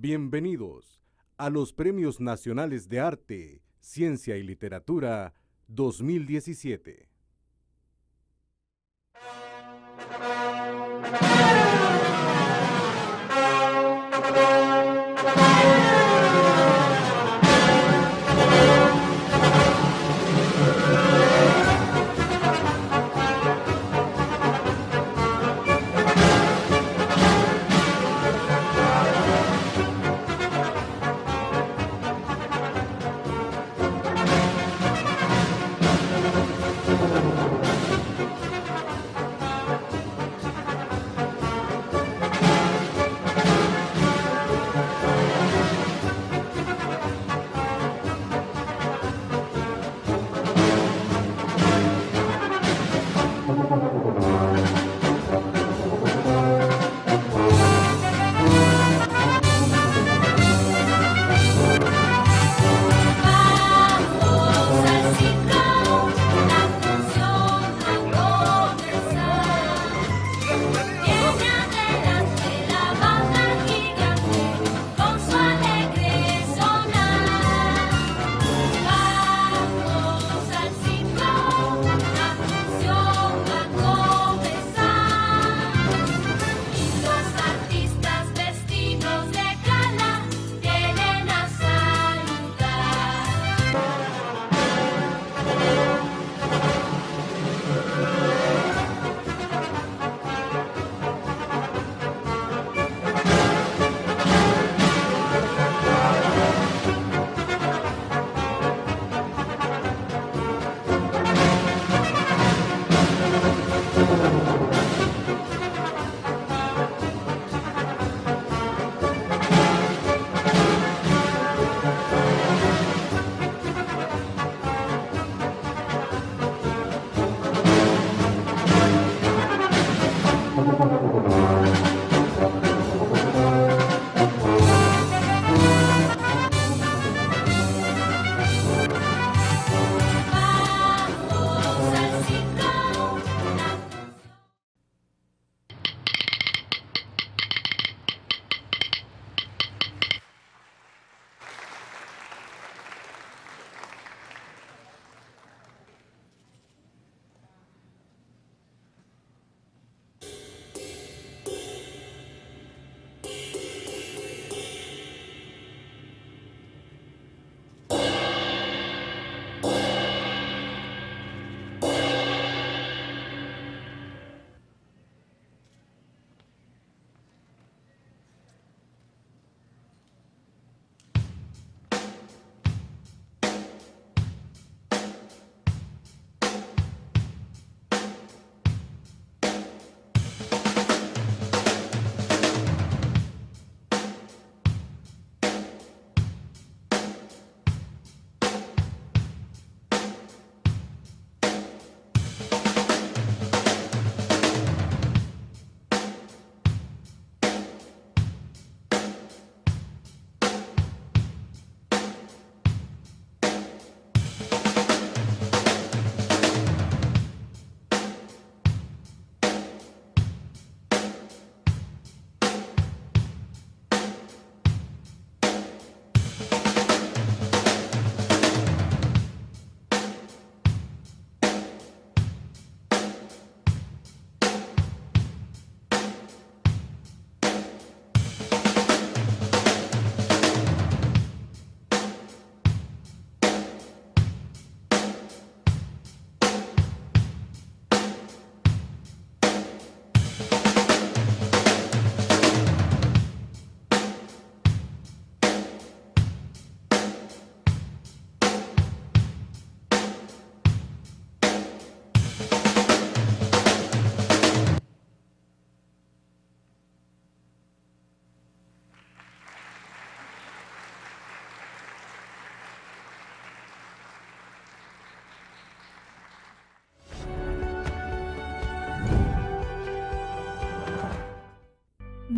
Bienvenidos a los Premios Nacionales de Arte, Ciencia y Literatura 2017.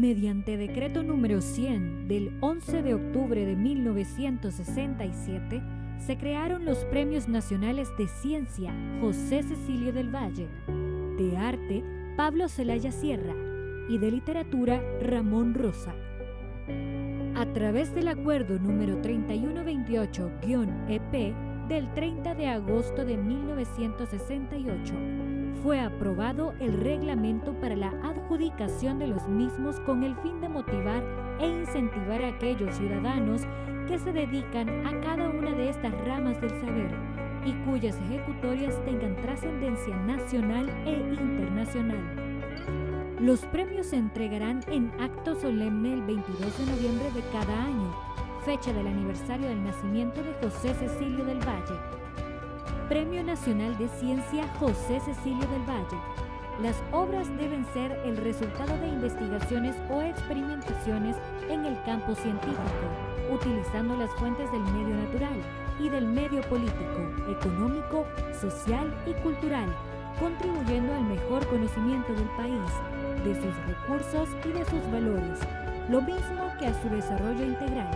Mediante decreto número 100 del 11 de octubre de 1967, se crearon los Premios Nacionales de Ciencia José Cecilio del Valle, de Arte Pablo Celaya Sierra y de Literatura Ramón Rosa. A través del acuerdo número 3128-EP del 30 de agosto de 1968, fue aprobado el reglamento para la adjudicación de los mismos con el fin de motivar e incentivar a aquellos ciudadanos que se dedican a cada una de estas ramas del saber y cuyas ejecutorias tengan trascendencia nacional e internacional. Los premios se entregarán en acto solemne el 22 de noviembre de cada año, fecha del aniversario del nacimiento de José Cecilio del Valle. Premio Nacional de Ciencia José Cecilio del Valle. Las obras deben ser el resultado de investigaciones o experimentaciones en el campo científico, utilizando las fuentes del medio natural y del medio político, económico, social y cultural, contribuyendo al mejor conocimiento del país, de sus recursos y de sus valores, lo mismo que a su desarrollo integral.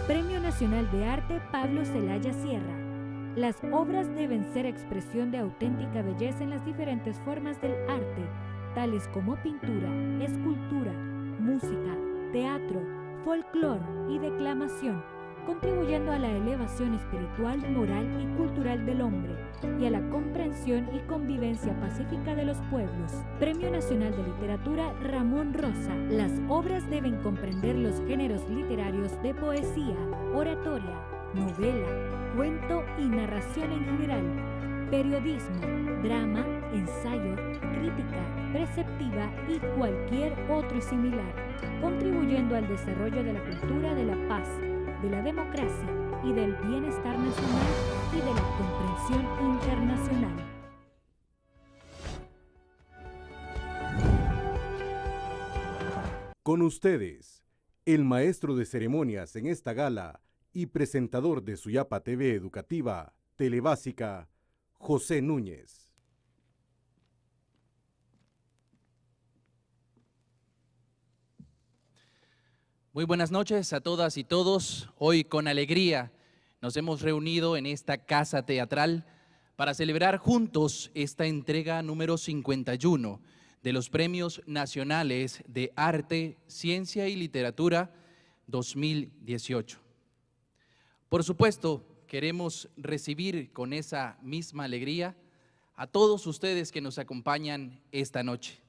Premio Nacional de Arte Pablo Celaya Sierra. Las obras deben ser expresión de auténtica belleza en las diferentes formas del arte, tales como pintura, escultura, música, teatro, folclore y declamación, contribuyendo a la elevación espiritual, moral y cultural del hombre y a la comprensión y convivencia pacífica de los pueblos. Premio Nacional de Literatura Ramón Rosa. Las obras deben comprender los géneros literarios de poesía, oratoria, novela, cuento y narración en general, periodismo, drama, ensayo, crítica, preceptiva y cualquier otro similar, contribuyendo al desarrollo de la cultura de la paz, de la democracia y del bienestar nacional y de la comprensión internacional. Con ustedes, el maestro de ceremonias en esta gala y presentador de Suyapa TV Educativa, Telebásica, José Núñez. Muy buenas noches a todas y todos. Hoy con alegría nos hemos reunido en esta casa teatral para celebrar juntos esta entrega número 51 de los Premios Nacionales de Arte, Ciencia y Literatura 2018. Por supuesto, queremos recibir con esa misma alegría a todos ustedes que nos acompañan esta noche.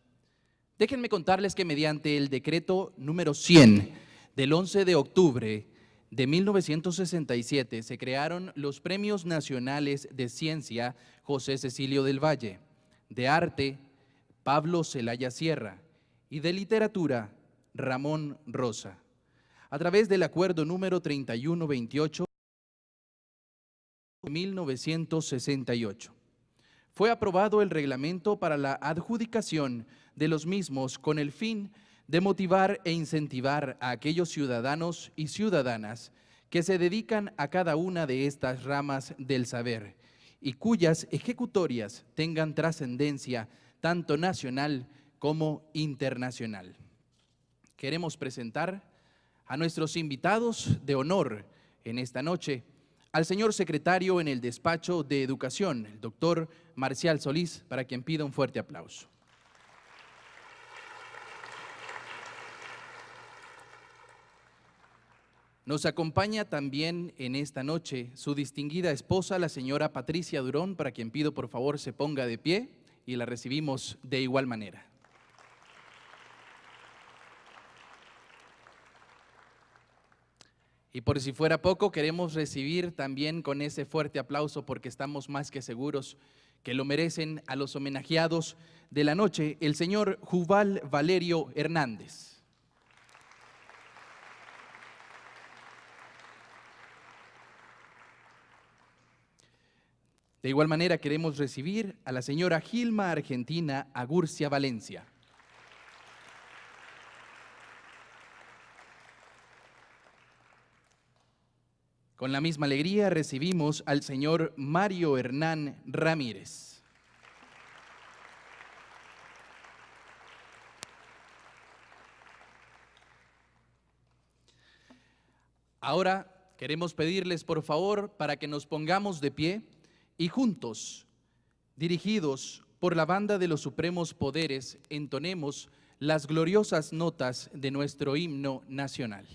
Déjenme contarles que mediante el decreto número 100 del 11 de octubre de 1967 se crearon los Premios Nacionales de Ciencia José Cecilio del Valle, de Arte Pablo Celaya Sierra y de Literatura Ramón Rosa, a través del acuerdo número 3128 de 1968. Fue aprobado el reglamento para la adjudicación de los mismos con el fin de motivar e incentivar a aquellos ciudadanos y ciudadanas que se dedican a cada una de estas ramas del saber y cuyas ejecutorias tengan trascendencia tanto nacional como internacional. Queremos presentar a nuestros invitados de honor en esta noche, al señor secretario en el despacho de Educación, el doctor Marcial Solís, para quien pido un fuerte aplauso. Nos acompaña también en esta noche su distinguida esposa, la señora Patricia Durón, para quien pido por favor se ponga de pie y la recibimos de igual manera. Y por si fuera poco, queremos recibir también con ese fuerte aplauso, porque estamos más que seguros que lo merecen, a los homenajeados de la noche, el señor Jubal Valerio Hernández. De igual manera queremos recibir a la señora Gilma Argentina Agurcia Valencia. Con la misma alegría recibimos al señor Mario Hernán Ramírez. Ahora queremos pedirles por favor para que nos pongamos de pie y juntos, dirigidos por la banda de los supremos poderes, entonemos las gloriosas notas de nuestro himno nacional.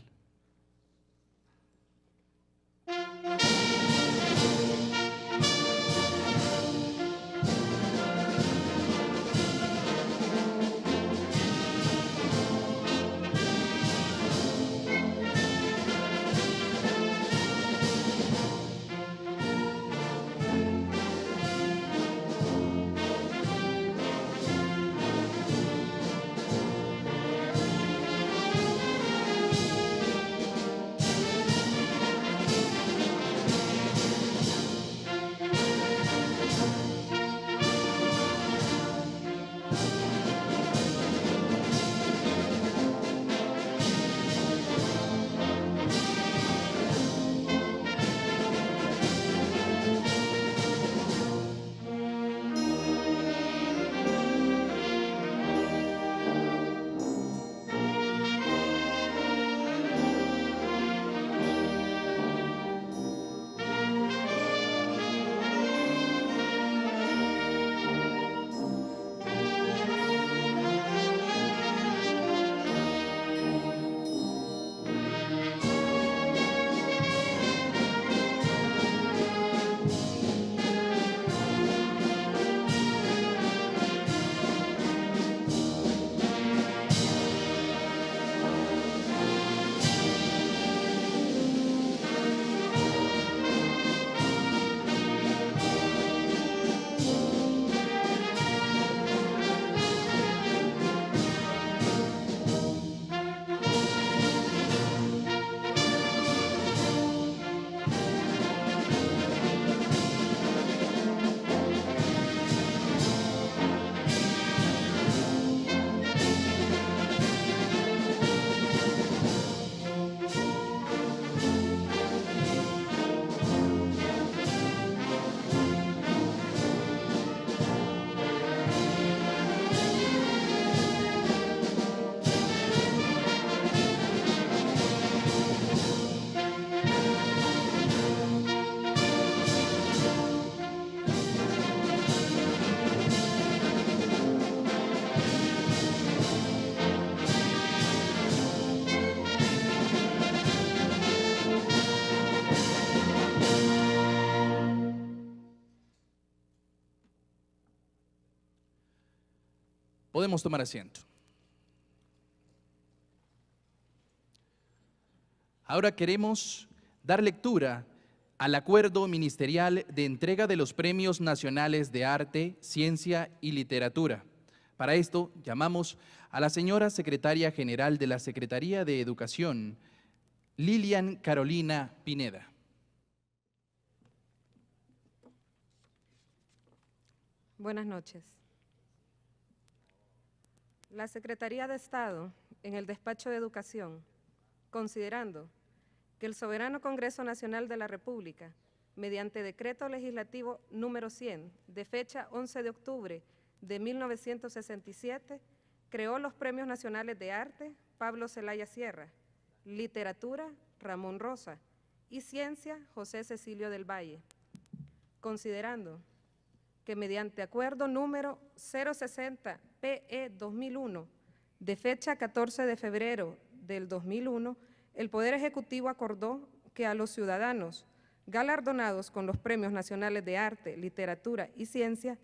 Podemos tomar asiento. Ahora queremos dar lectura al acuerdo ministerial de entrega de los Premios Nacionales de Arte, Ciencia y Literatura. Para esto llamamos a la señora Secretaria General de la Secretaría de Educación, Lilian Carolina Pineda. Buenas noches. La Secretaría de Estado, en el Despacho de Educación, considerando que el Soberano Congreso Nacional de la República, mediante Decreto Legislativo número 100, de fecha 11 de octubre de 1967, creó los Premios Nacionales de Arte Pablo Zelaya Sierra, Literatura Ramón Rosa y Ciencia José Cecilio del Valle, considerando que mediante acuerdo número 060 PE 2001, de fecha 14 de febrero del 2001, el Poder Ejecutivo acordó que a los ciudadanos galardonados con los Premios Nacionales de Arte, Literatura y Ciencia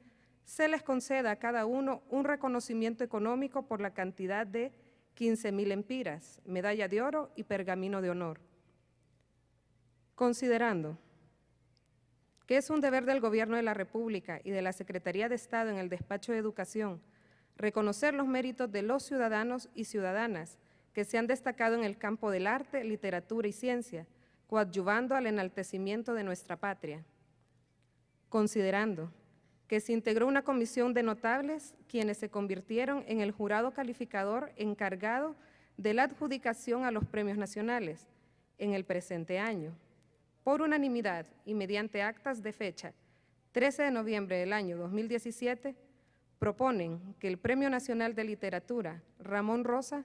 se les conceda a cada uno un reconocimiento económico por la cantidad de 15.000 empiras, medalla de oro y pergamino de honor. Considerando que es un deber del Gobierno de la República y de la Secretaría de Estado en el Despacho de Educación reconocer los méritos de los ciudadanos y ciudadanas que se han destacado en el campo del arte, literatura y ciencia, coadyuvando al enaltecimiento de nuestra patria. Considerando que se integró una comisión de notables quienes se convirtieron en el jurado calificador encargado de la adjudicación a los premios nacionales en el presente año, por unanimidad y mediante actas de fecha 13 de noviembre del año 2017, proponen que el Premio Nacional de Literatura Ramón Rosa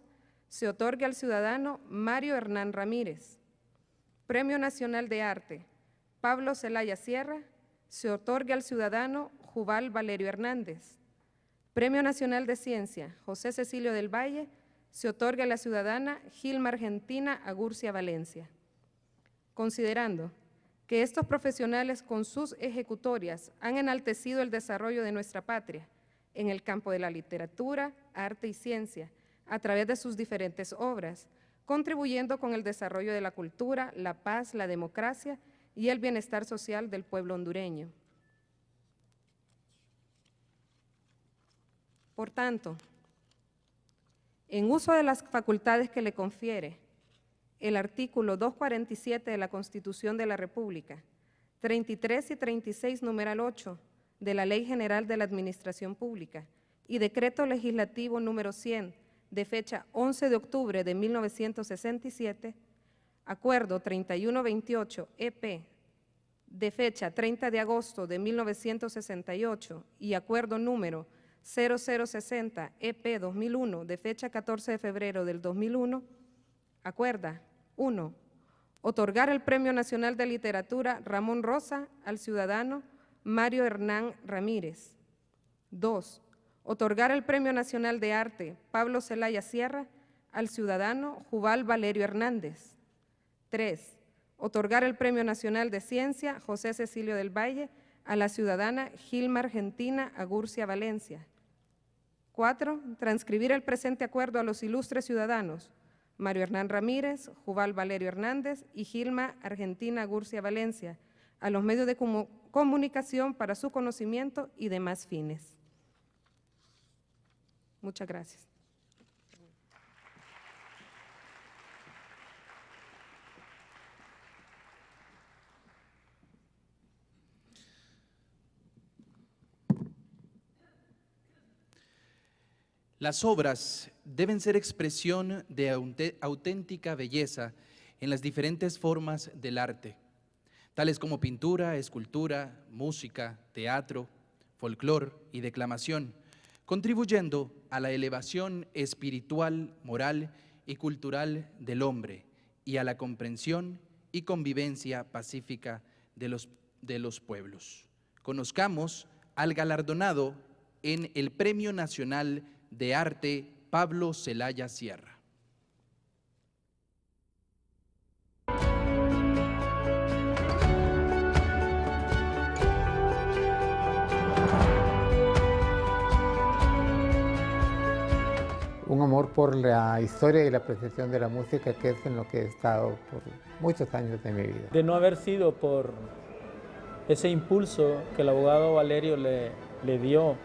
se otorgue al ciudadano Mario Hernán Ramírez. Premio Nacional de Arte Pablo Zelaya Sierra se otorgue al ciudadano Jubal Valerio Hernández. Premio Nacional de Ciencia José Cecilio del Valle se otorga a la ciudadana Gilma Argentina Agurcia Valencia. Considerando que estos profesionales con sus ejecutorias han enaltecido el desarrollo de nuestra patria en el campo de la literatura, arte y ciencia, a través de sus diferentes obras, contribuyendo con el desarrollo de la cultura, la paz, la democracia y el bienestar social del pueblo hondureño. Por tanto, en uso de las facultades que le confiere el artículo 247 de la Constitución de la República, 33 y 36, numeral 8, de la Ley General de la Administración Pública y Decreto Legislativo número 100, de fecha 11 de octubre de 1967, Acuerdo 3128 EP, de fecha 30 de agosto de 1968 y Acuerdo número 0060 EP 2001, de fecha 14 de febrero del 2001, acuerda: 1. Otorgar el Premio Nacional de Literatura Ramón Rosa al ciudadano Mario Hernán Ramírez. 2. Otorgar el Premio Nacional de Arte Pablo Zelaya Sierra al ciudadano Jubal Valerio Hernández. 3. Otorgar el Premio Nacional de Ciencia José Cecilio del Valle a la ciudadana Gilma Argentina Agurcia Valencia. 4. Transcribir el presente acuerdo a los ilustres ciudadanos Mario Hernán Ramírez, Jubal Valerio Hernández y Gilma Argentina Agurcia Valencia a los medios de comunicación para su conocimiento y demás fines. Muchas gracias. Las obras deben ser expresión de auténtica belleza en las diferentes formas del arte, tales como pintura, escultura, música, teatro, folclor y declamación, contribuyendo a la elevación espiritual, moral y cultural del hombre y a la comprensión y convivencia pacífica de los pueblos. Conozcamos al galardonado en el Premio Nacional de Arte Pablo Zelaya Sierra. un amor por la historia y la apreciación de la música, que es en lo que he estado por muchos años de mi vida. De no haber sido por ese impulso que el abogado Valerio le dio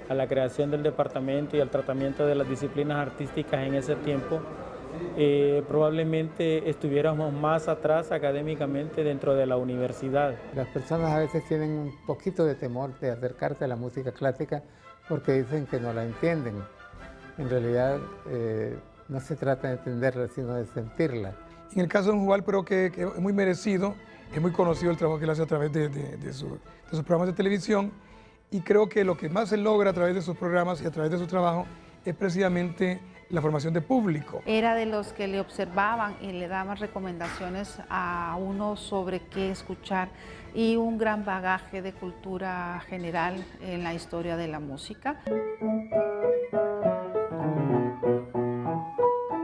a la creación del departamento y al tratamiento de las disciplinas artísticas en ese tiempo, probablemente estuviéramos más atrás académicamente dentro de la universidad. Las personas a veces tienen un poquito de temor de acercarse a la música clásica porque dicen que no la entienden. En realidad no se trata de entenderla, sino de sentirla. En el caso de Don Jubal, creo que es muy merecido, es muy conocido el trabajo que él hace a través de sus programas de televisión, y creo que lo que más se logra a través de sus programas y a través de su trabajo es precisamente la formación de público. Era de los que le observaban y le daban recomendaciones a uno sobre qué escuchar, y un gran bagaje de cultura general en la historia de la música.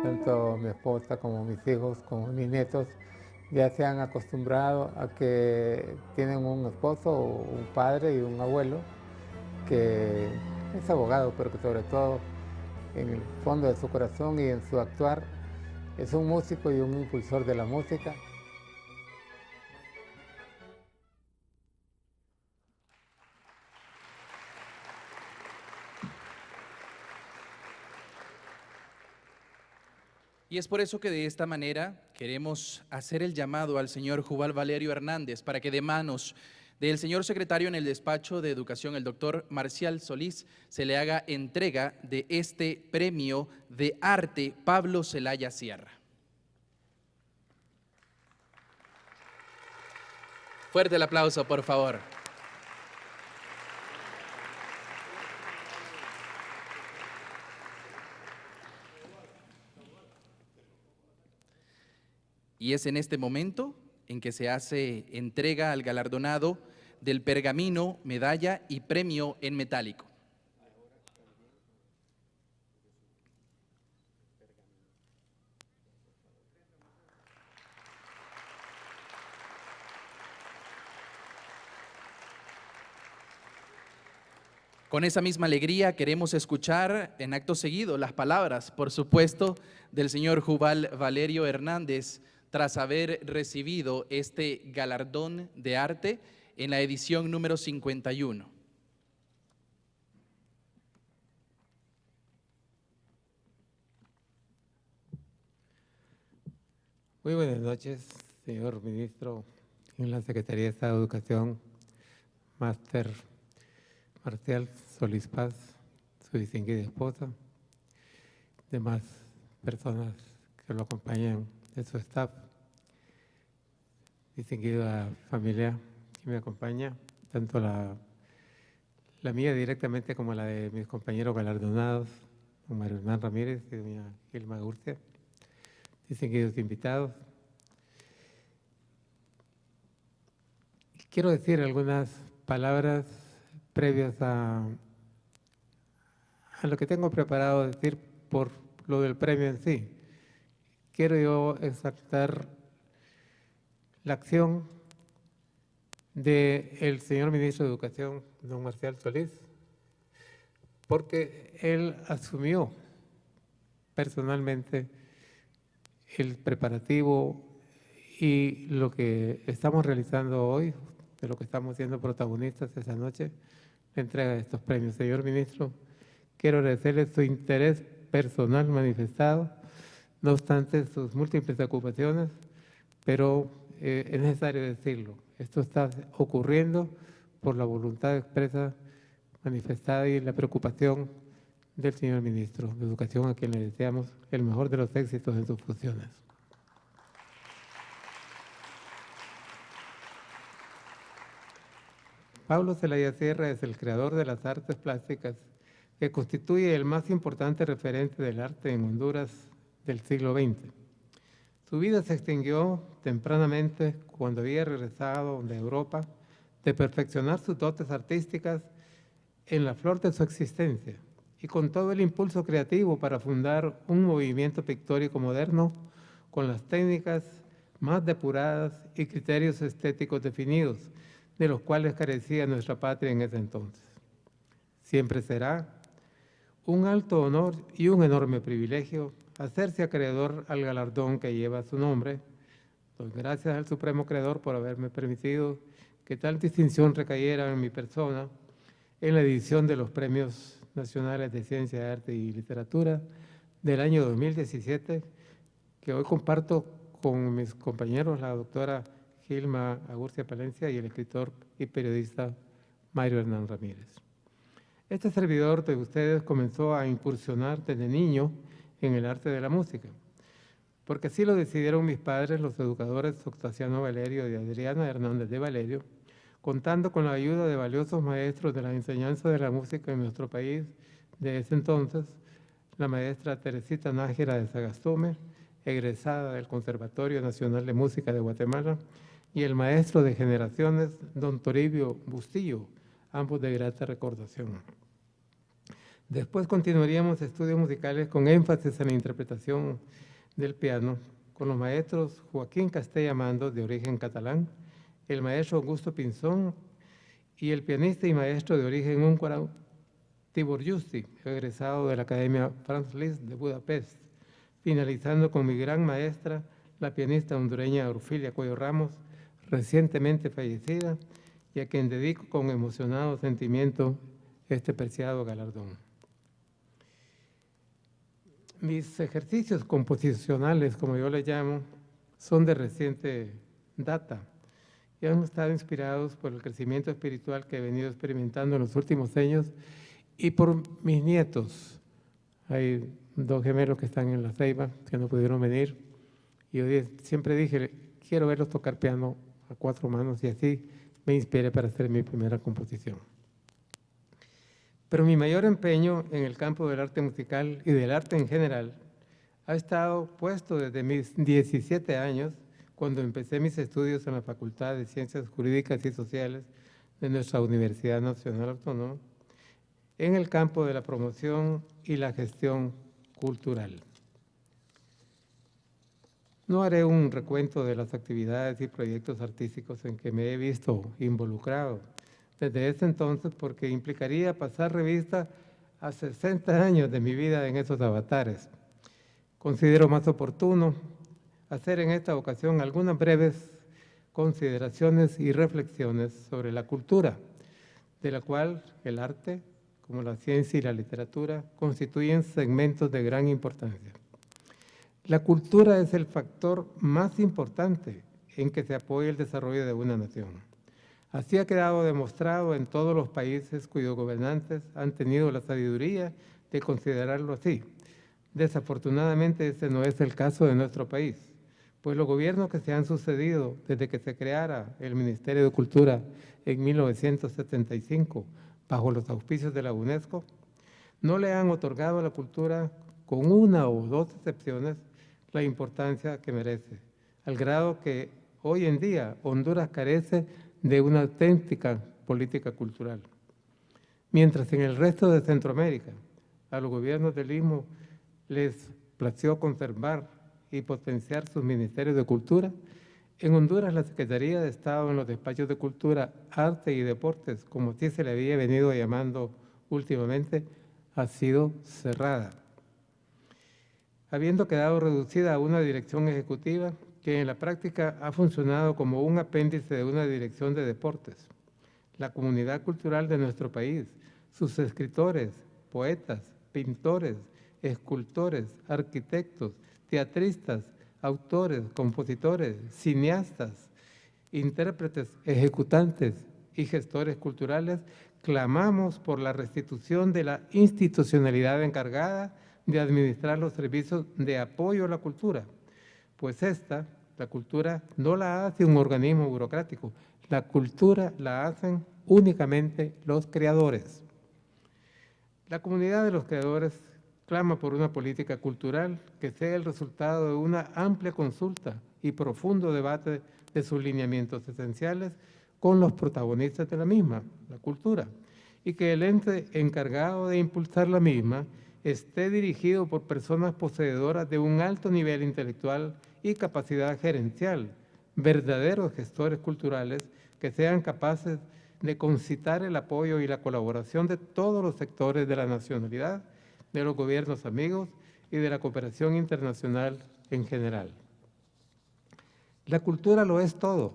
Tanto mi esposa como mis hijos, como mis nietos, ya se han acostumbrado a que tienen un esposo, un padre y un abuelo que es abogado, pero que sobre todo en el fondo de su corazón y en su actuar es un músico y un impulsor de la música. Y es por eso que de esta manera queremos hacer el llamado al señor Jubal Valerio Hernández para que de manos del señor secretario en el despacho de Educación, el doctor Marcial Solís, se le haga entrega de este premio de arte Pablo Celaya Sierra. Fuerte el aplauso, por favor. Y es en este momento en que se hace entrega al galardonado del pergamino, medalla y premio en metálico. Con esa misma alegría queremos escuchar en acto seguido las palabras, por supuesto, del señor Jubal Valerio Hernández, tras haber recibido este galardón de arte en la edición número 51. Muy buenas noches, señor ministro en la Secretaría de Estado de Educación, máster Marcial Solís Paz, su distinguida esposa, demás personas que lo acompañan de su staff, distinguida familia que me acompaña, tanto la mía directamente como la de mis compañeros galardonados, don Mario Hernán Ramírez y doña Gilma Gurcia, distinguidos invitados. Quiero decir algunas palabras previas a lo que tengo preparado decir por lo del premio en sí. Quiero yo exaltar la acción del señor ministro de Educación, don Marcial Solís, porque él asumió personalmente el preparativo y lo que estamos realizando hoy, de lo que estamos siendo protagonistas esa noche, la entrega de estos premios. Señor ministro, quiero agradecerle su interés personal manifestado, no obstante sus múltiples ocupaciones, pero es necesario decirlo. Esto está ocurriendo por la voluntad expresa, manifestada y la preocupación del señor ministro de Educación, a quien le deseamos el mejor de los éxitos en sus funciones. Pablo Celaya Sierra es el creador de las artes plásticas que constituye el más importante referente del arte en Honduras del siglo XX. Su vida se extinguió tempranamente cuando había regresado de Europa de perfeccionar sus dotes artísticas en la flor de su existencia y con todo el impulso creativo para fundar un movimiento pictórico moderno con las técnicas más depuradas y criterios estéticos definidos, de los cuales carecía nuestra patria en ese entonces. Siempre será un alto honor y un enorme privilegio hacerse acreedor al galardón que lleva su nombre. Doy gracias al Supremo Creador por haberme permitido que tal distinción recayera en mi persona en la edición de los Premios Nacionales de Ciencia, Arte y Literatura del año 2017, que hoy comparto con mis compañeros, la doctora Gilma Agurcia Palencia y el escritor y periodista Mayro Hernán Ramírez. Este servidor de ustedes comenzó a incursionar desde niño en el arte de la música, porque así lo decidieron mis padres, los educadores Octaviano Valerio y Adriana Hernández de Valerio, contando con la ayuda de valiosos maestros de la enseñanza de la música en nuestro país de ese entonces, la maestra Teresita Nájera de Sagastume, egresada del Conservatorio Nacional de Música de Guatemala, y el maestro de generaciones, don Toribio Bustillo, ambos de grata recordación. Después continuaríamos estudios musicales con énfasis en la interpretación del piano, con los maestros Joaquín Castella Mando, de origen catalán, el maestro Augusto Pinzón y el pianista y maestro de origen húngaro Tibor Justi, egresado de la Academia Franz Liszt de Budapest, finalizando con mi gran maestra, la pianista hondureña Orfilia Cuello Ramos, recientemente fallecida, y a quien dedico con emocionado sentimiento este preciado galardón. Mis ejercicios composicionales, como yo les llamo, son de reciente data y han estado inspirados por el crecimiento espiritual que he venido experimentando en los últimos años y por mis nietos. Hay dos gemelos que están en La Ceiba, que no pudieron venir, y yo siempre dije, quiero verlos tocar piano a 4 manos, y así me inspiré para hacer mi primera composición. Pero mi mayor empeño en el campo del arte musical y del arte en general ha estado puesto desde mis 17 años, cuando empecé mis estudios en la Facultad de Ciencias Jurídicas y Sociales de nuestra Universidad Nacional Autónoma, en el campo de la promoción y la gestión cultural. No haré un recuento de las actividades y proyectos artísticos en que me he visto involucrado desde ese entonces, porque implicaría pasar revista a 60 años de mi vida en esos avatares. Considero más oportuno hacer en esta ocasión algunas breves consideraciones y reflexiones sobre la cultura, de la cual el arte, como la ciencia y la literatura, constituyen segmentos de gran importancia. La cultura es el factor más importante en que se apoya el desarrollo de una nación. Así ha quedado demostrado en todos los países cuyos gobernantes han tenido la sabiduría de considerarlo así. Desafortunadamente, ese no es el caso de nuestro país, pues los gobiernos que se han sucedido desde que se creara el Ministerio de Cultura en 1975, bajo los auspicios de la UNESCO, no le han otorgado a la cultura, con 1 o 2 excepciones, la importancia que merece, al grado que hoy en día Honduras carece de una auténtica política cultural. Mientras en el resto de Centroamérica a los gobiernos del Istmo les plació conservar y potenciar sus ministerios de cultura, en Honduras la Secretaría de Estado en los despachos de Cultura, Arte y Deportes, como así se le había venido llamando últimamente, ha sido cerrada, habiendo quedado reducida a una dirección ejecutiva que en la práctica ha funcionado como un apéndice de una dirección de deportes. La comunidad cultural de nuestro país, sus escritores, poetas, pintores, escultores, arquitectos, teatristas, autores, compositores, cineastas, intérpretes, ejecutantes y gestores culturales, clamamos por la restitución de la institucionalidad encargada de administrar los servicios de apoyo a la cultura, pues la cultura, no la hace un organismo burocrático, la cultura la hacen únicamente los creadores. La comunidad de los creadores clama por una política cultural que sea el resultado de una amplia consulta y profundo debate de sus lineamientos esenciales con los protagonistas de la misma, la cultura, y que el ente encargado de impulsar la misma esté dirigido por personas poseedoras de un alto nivel intelectual y capacidad gerencial, verdaderos gestores culturales que sean capaces de concitar el apoyo y la colaboración de todos los sectores de la nacionalidad, de los gobiernos amigos y de la cooperación internacional en general. La cultura lo es todo: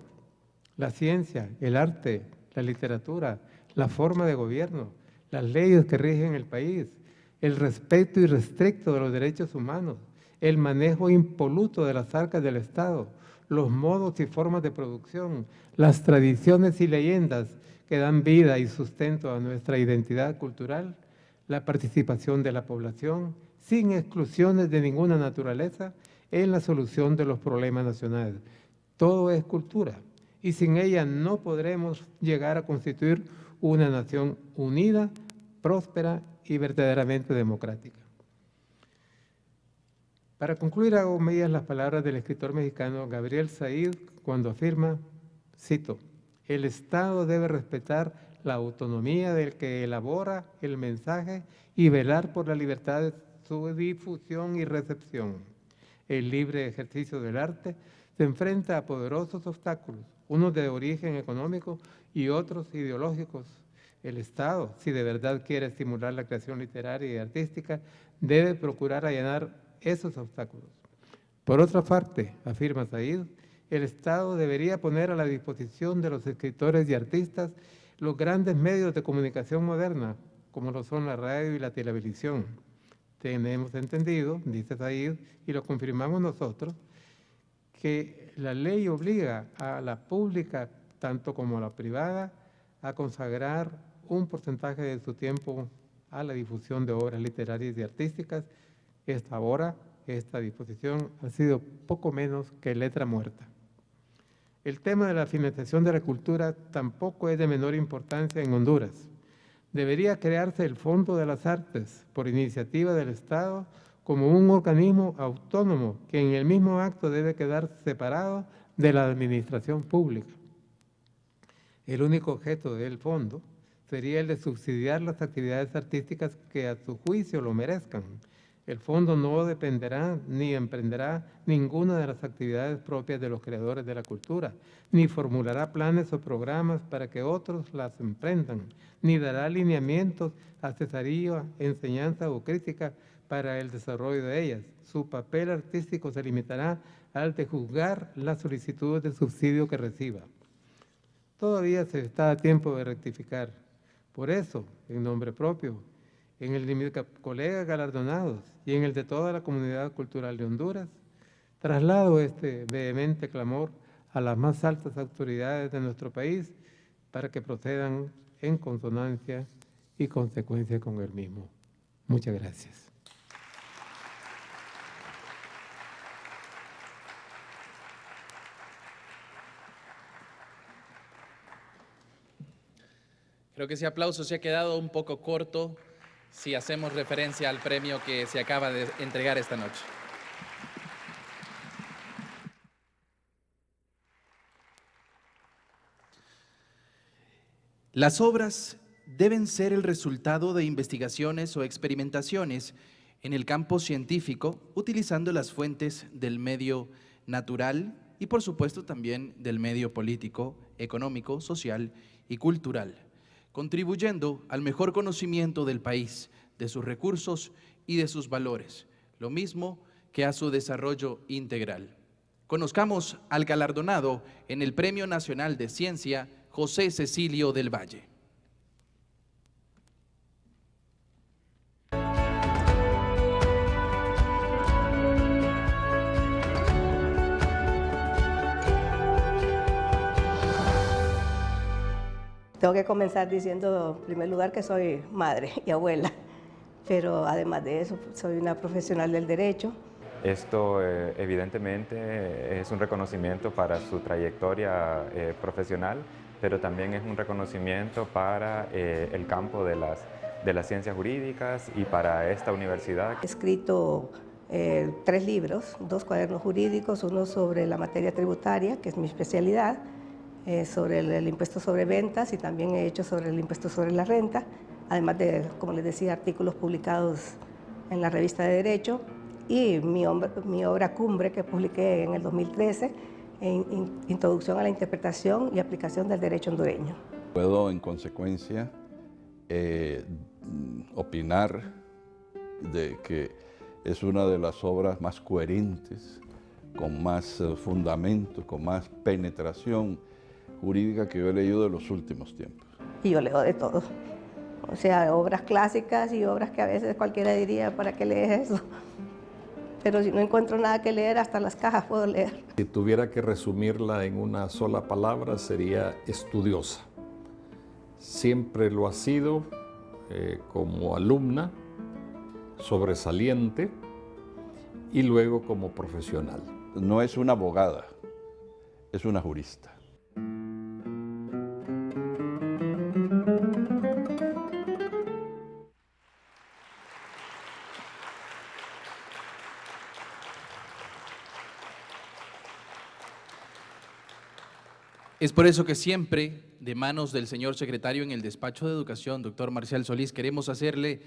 la ciencia, el arte, la literatura, la forma de gobierno, las leyes que rigen el país, el respeto irrestricto de los derechos humanos, el manejo impoluto de las arcas del Estado, los modos y formas de producción, las tradiciones y leyendas que dan vida y sustento a nuestra identidad cultural, la participación de la población, sin exclusiones de ninguna naturaleza, en la solución de los problemas nacionales. Todo es cultura, y sin ella no podremos llegar a constituir una nación unida, próspera y verdaderamente democrática. Para concluir, hago mías las palabras del escritor mexicano Gabriel Said cuando afirma, cito: "El Estado debe respetar la autonomía del que elabora el mensaje y velar por la libertad de su difusión y recepción. El libre ejercicio del arte se enfrenta a poderosos obstáculos, unos de origen económico y otros ideológicos. El Estado, si de verdad quiere estimular la creación literaria y artística, debe procurar allanar esos obstáculos. Por otra parte, afirma Said, el Estado debería poner a la disposición de los escritores y artistas los grandes medios de comunicación moderna, como lo son la radio y la televisión. Tenemos entendido, dice Said, y lo confirmamos nosotros, que la ley obliga a la pública, tanto como a la privada, a consagrar un porcentaje de su tiempo a la difusión de obras literarias y artísticas. Esta disposición ha sido poco menos que letra muerta. El tema de la financiación de la cultura tampoco es de menor importancia en Honduras. Debería crearse el Fondo de las Artes, por iniciativa del Estado, como un organismo autónomo que en el mismo acto debe quedar separado de la administración pública. El único objeto del fondo sería el de subsidiar las actividades artísticas que a su juicio lo merezcan. El fondo no dependerá ni emprenderá ninguna de las actividades propias de los creadores de la cultura, ni formulará planes o programas para que otros las emprendan, ni dará lineamientos, asesoría, enseñanza o crítica para el desarrollo de ellas. Su papel artístico se limitará al de juzgar las solicitudes de subsidio que reciba. Todavía se está a tiempo de rectificar. Por eso, en nombre propio, en el de mis colegas galardonados y en el de toda la comunidad cultural de Honduras, traslado este vehemente clamor a las más altas autoridades de nuestro país para que procedan en consonancia y consecuencia con el mismo. Muchas gracias. Creo que ese aplauso se ha quedado un poco corto si hacemos referencia al premio que se acaba de entregar esta noche. Las obras deben ser el resultado de investigaciones o experimentaciones en el campo científico, utilizando las fuentes del medio natural y, por supuesto, también del medio político, económico, social y cultural, contribuyendo al mejor conocimiento del país, de sus recursos y de sus valores, lo mismo que a su desarrollo integral. Conozcamos al galardonado en el Premio Nacional de Ciencia, José Cecilio del Valle. Tengo que comenzar diciendo, en primer lugar, que soy madre y abuela, pero además de eso, soy una profesional del derecho. Esto evidentemente es un reconocimiento para su trayectoria profesional, pero también es un reconocimiento para el campo de las ciencias jurídicas y para esta universidad. He escrito 3 libros, 2 cuadernos jurídicos, uno sobre la materia tributaria, que es mi especialidad, sobre el impuesto sobre ventas, y también he hecho sobre el impuesto sobre la renta, además de, como les decía, artículos publicados en la revista de Derecho, y mi obra cumbre que publiqué en el 2013, Introducción a la interpretación y aplicación del derecho hondureño. Puedo, en consecuencia, opinar de que es una de las obras más coherentes, con más fundamento, con más penetración jurídica que yo he leído de los últimos tiempos. Y yo leo de todo, o sea, obras clásicas y obras que a veces cualquiera diría, ¿para qué lees eso? Pero si no encuentro nada que leer, hasta las cajas puedo leer. Si tuviera que resumirla en una sola palabra, sería estudiosa. Siempre lo ha sido como alumna, sobresaliente, y luego como profesional. No es una abogada, es una jurista. Es por eso que siempre, de manos del señor secretario en el despacho de Educación, doctor Marcial Solís, queremos hacerle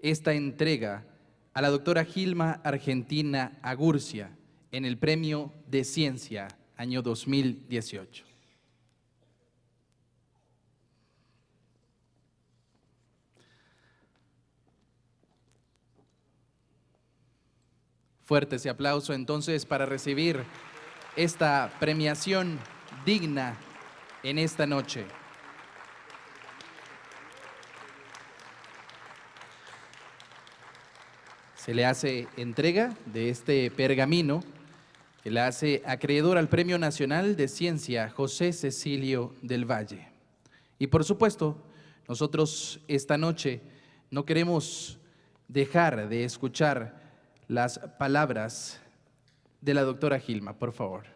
esta entrega a la doctora Gilma Argentina Agurcia en el Premio de Ciencia, año 2018. Fuerte ese aplauso entonces para recibir esta premiación digna en esta noche. Se le hace entrega de este pergamino que le hace acreedor al Premio Nacional de Ciencia José Cecilio del Valle. Y por supuesto, nosotros esta noche no queremos dejar de escuchar las palabras de la doctora Gilma, por favor.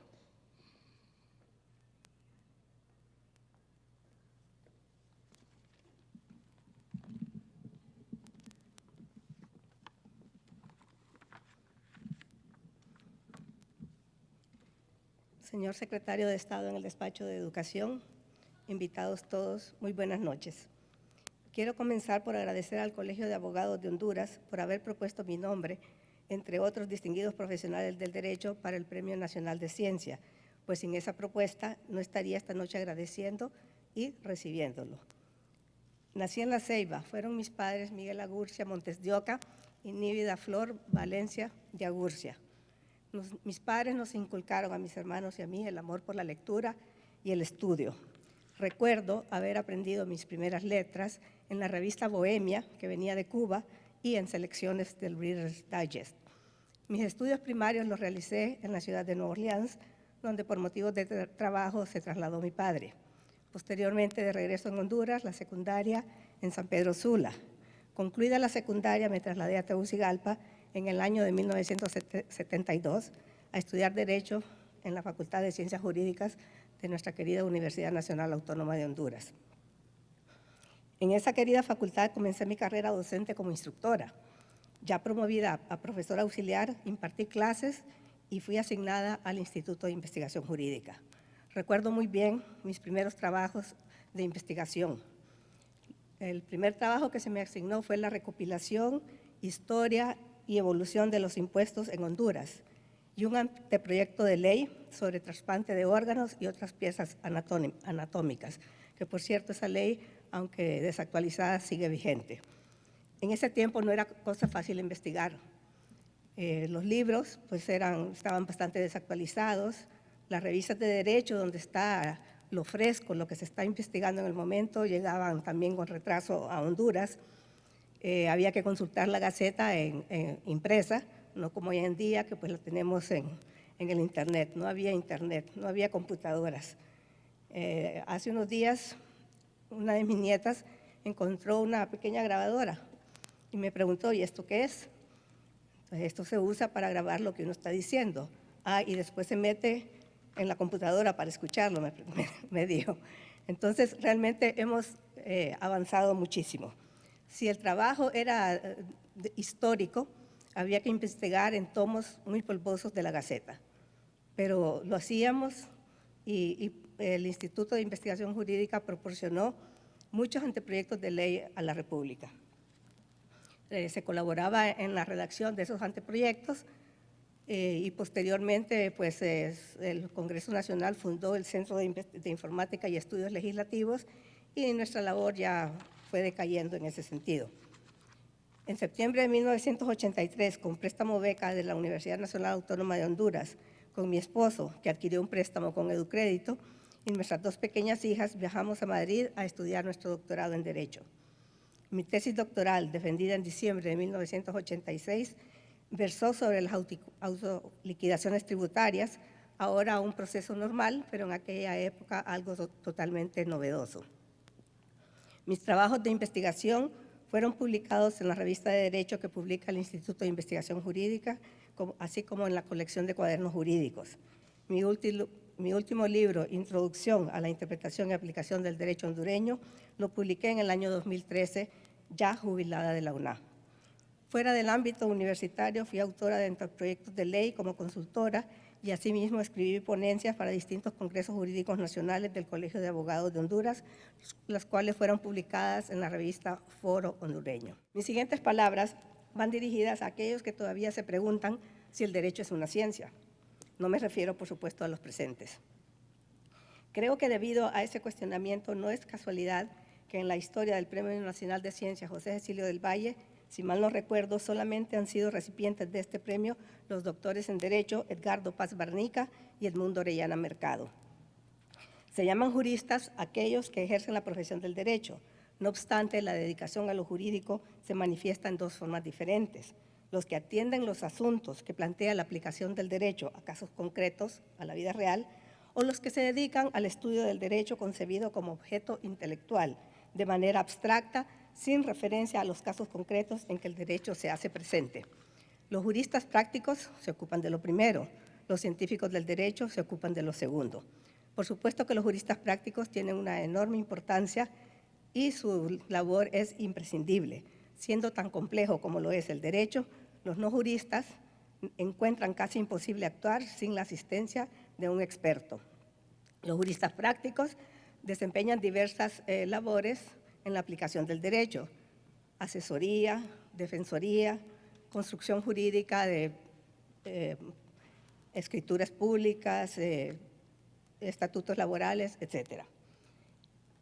Señor Secretario de Estado en el Despacho de Educación, invitados todos, muy buenas noches. Quiero comenzar por agradecer al Colegio de Abogados de Honduras por haber propuesto mi nombre, entre otros distinguidos profesionales del derecho, para el Premio Nacional de Ciencia, pues sin esa propuesta no estaría esta noche agradeciendo y recibiéndolo. Nací en La Ceiba, fueron mis padres Miguel Agurcia Montes de Oca y Nívida Flor Valencia de Agurcia. Mis padres nos inculcaron a mis hermanos y a mí el amor por la lectura y el estudio. Recuerdo haber aprendido mis primeras letras en la revista Bohemia, que venía de Cuba, y en selecciones del Reader's Digest. Mis estudios primarios los realicé en la ciudad de Nueva Orleans, donde por motivos de trabajo se trasladó mi padre. Posteriormente, de regreso en Honduras, la secundaria en San Pedro Sula. Concluida la secundaria, me trasladé a Tegucigalpa en el año de 1972 a estudiar Derecho en la Facultad de Ciencias Jurídicas de nuestra querida Universidad Nacional Autónoma de Honduras. En esa querida facultad comencé mi carrera docente como instructora. Ya promovida a profesora auxiliar, impartí clases y fui asignada al Instituto de Investigación Jurídica. Recuerdo muy bien mis primeros trabajos de investigación. El primer trabajo que se me asignó fue la recopilación, historia y evolución de los impuestos en Honduras y un anteproyecto de ley sobre trasplante de órganos y otras piezas anatómicas, que por cierto esa ley, aunque desactualizada, sigue vigente. En ese tiempo no era cosa fácil investigar. Los libros pues estaban bastante desactualizados, las revistas de derecho donde está lo fresco, lo que se está investigando en el momento, llegaban también con retraso a Honduras. Había que consultar la Gaceta impresa, no como hoy en día que pues la tenemos en el internet. No había computadoras. Hace unos días una de mis nietas encontró una pequeña grabadora y me preguntó, ¿y esto qué es? Pues esto se usa para grabar lo que uno está diciendo. Y después se mete en la computadora para escucharlo, me dijo. Entonces realmente hemos avanzado muchísimo. Si el trabajo era histórico, había que investigar en tomos muy polvosos de la Gaceta, pero lo hacíamos y el Instituto de Investigación Jurídica proporcionó muchos anteproyectos de ley a la República. Se colaboraba en la redacción de esos anteproyectos y posteriormente pues, el Congreso Nacional fundó el Centro de Informática y Estudios Legislativos y nuestra labor ya fue decayendo en ese sentido. En septiembre de 1983, con préstamo beca de la Universidad Nacional Autónoma de Honduras, con mi esposo, que adquirió un préstamo con Educrédito, y nuestras 2 pequeñas hijas, viajamos a Madrid a estudiar nuestro doctorado en Derecho. Mi tesis doctoral, defendida en diciembre de 1986, versó sobre las autoliquidaciones tributarias, ahora un proceso normal, pero en aquella época algo totalmente novedoso. Mis trabajos de investigación fueron publicados en la revista de Derecho que publica el Instituto de Investigación Jurídica, así como en la colección de cuadernos jurídicos. Mi último libro, Introducción a la Interpretación y Aplicación del Derecho Hondureño, lo publiqué en el año 2013, ya jubilada de la UNA. Fuera del ámbito universitario, fui autora de proyectos de ley como consultora y asimismo escribí ponencias para distintos congresos jurídicos nacionales del Colegio de Abogados de Honduras, las cuales fueron publicadas en la revista Foro Hondureño. Mis siguientes palabras van dirigidas a aquellos que todavía se preguntan si el derecho es una ciencia. No me refiero, por supuesto, a los presentes. Creo que debido a ese cuestionamiento no es casualidad que en la historia del Premio Nacional de Ciencia José Cecilio del Valle, si mal no recuerdo, solamente han sido recipientes de este premio los doctores en Derecho Edgardo Paz Barnica y Edmundo Orellana Mercado. Se llaman juristas aquellos que ejercen la profesión del derecho. No obstante, la dedicación a lo jurídico se manifiesta en 2 formas diferentes. Los que atienden los asuntos que plantea la aplicación del derecho a casos concretos, a la vida real, o los que se dedican al estudio del derecho concebido como objeto intelectual, de manera abstracta, sin referencia a los casos concretos en que el derecho se hace presente. Los juristas prácticos se ocupan de lo primero, los científicos del derecho se ocupan de lo segundo. Por supuesto que los juristas prácticos tienen una enorme importancia y su labor es imprescindible. Siendo tan complejo como lo es el derecho, los no juristas encuentran casi imposible actuar sin la asistencia de un experto. Los juristas prácticos desempeñan diversas labores en la aplicación del derecho: asesoría, defensoría, construcción jurídica de escrituras públicas, estatutos laborales, etc.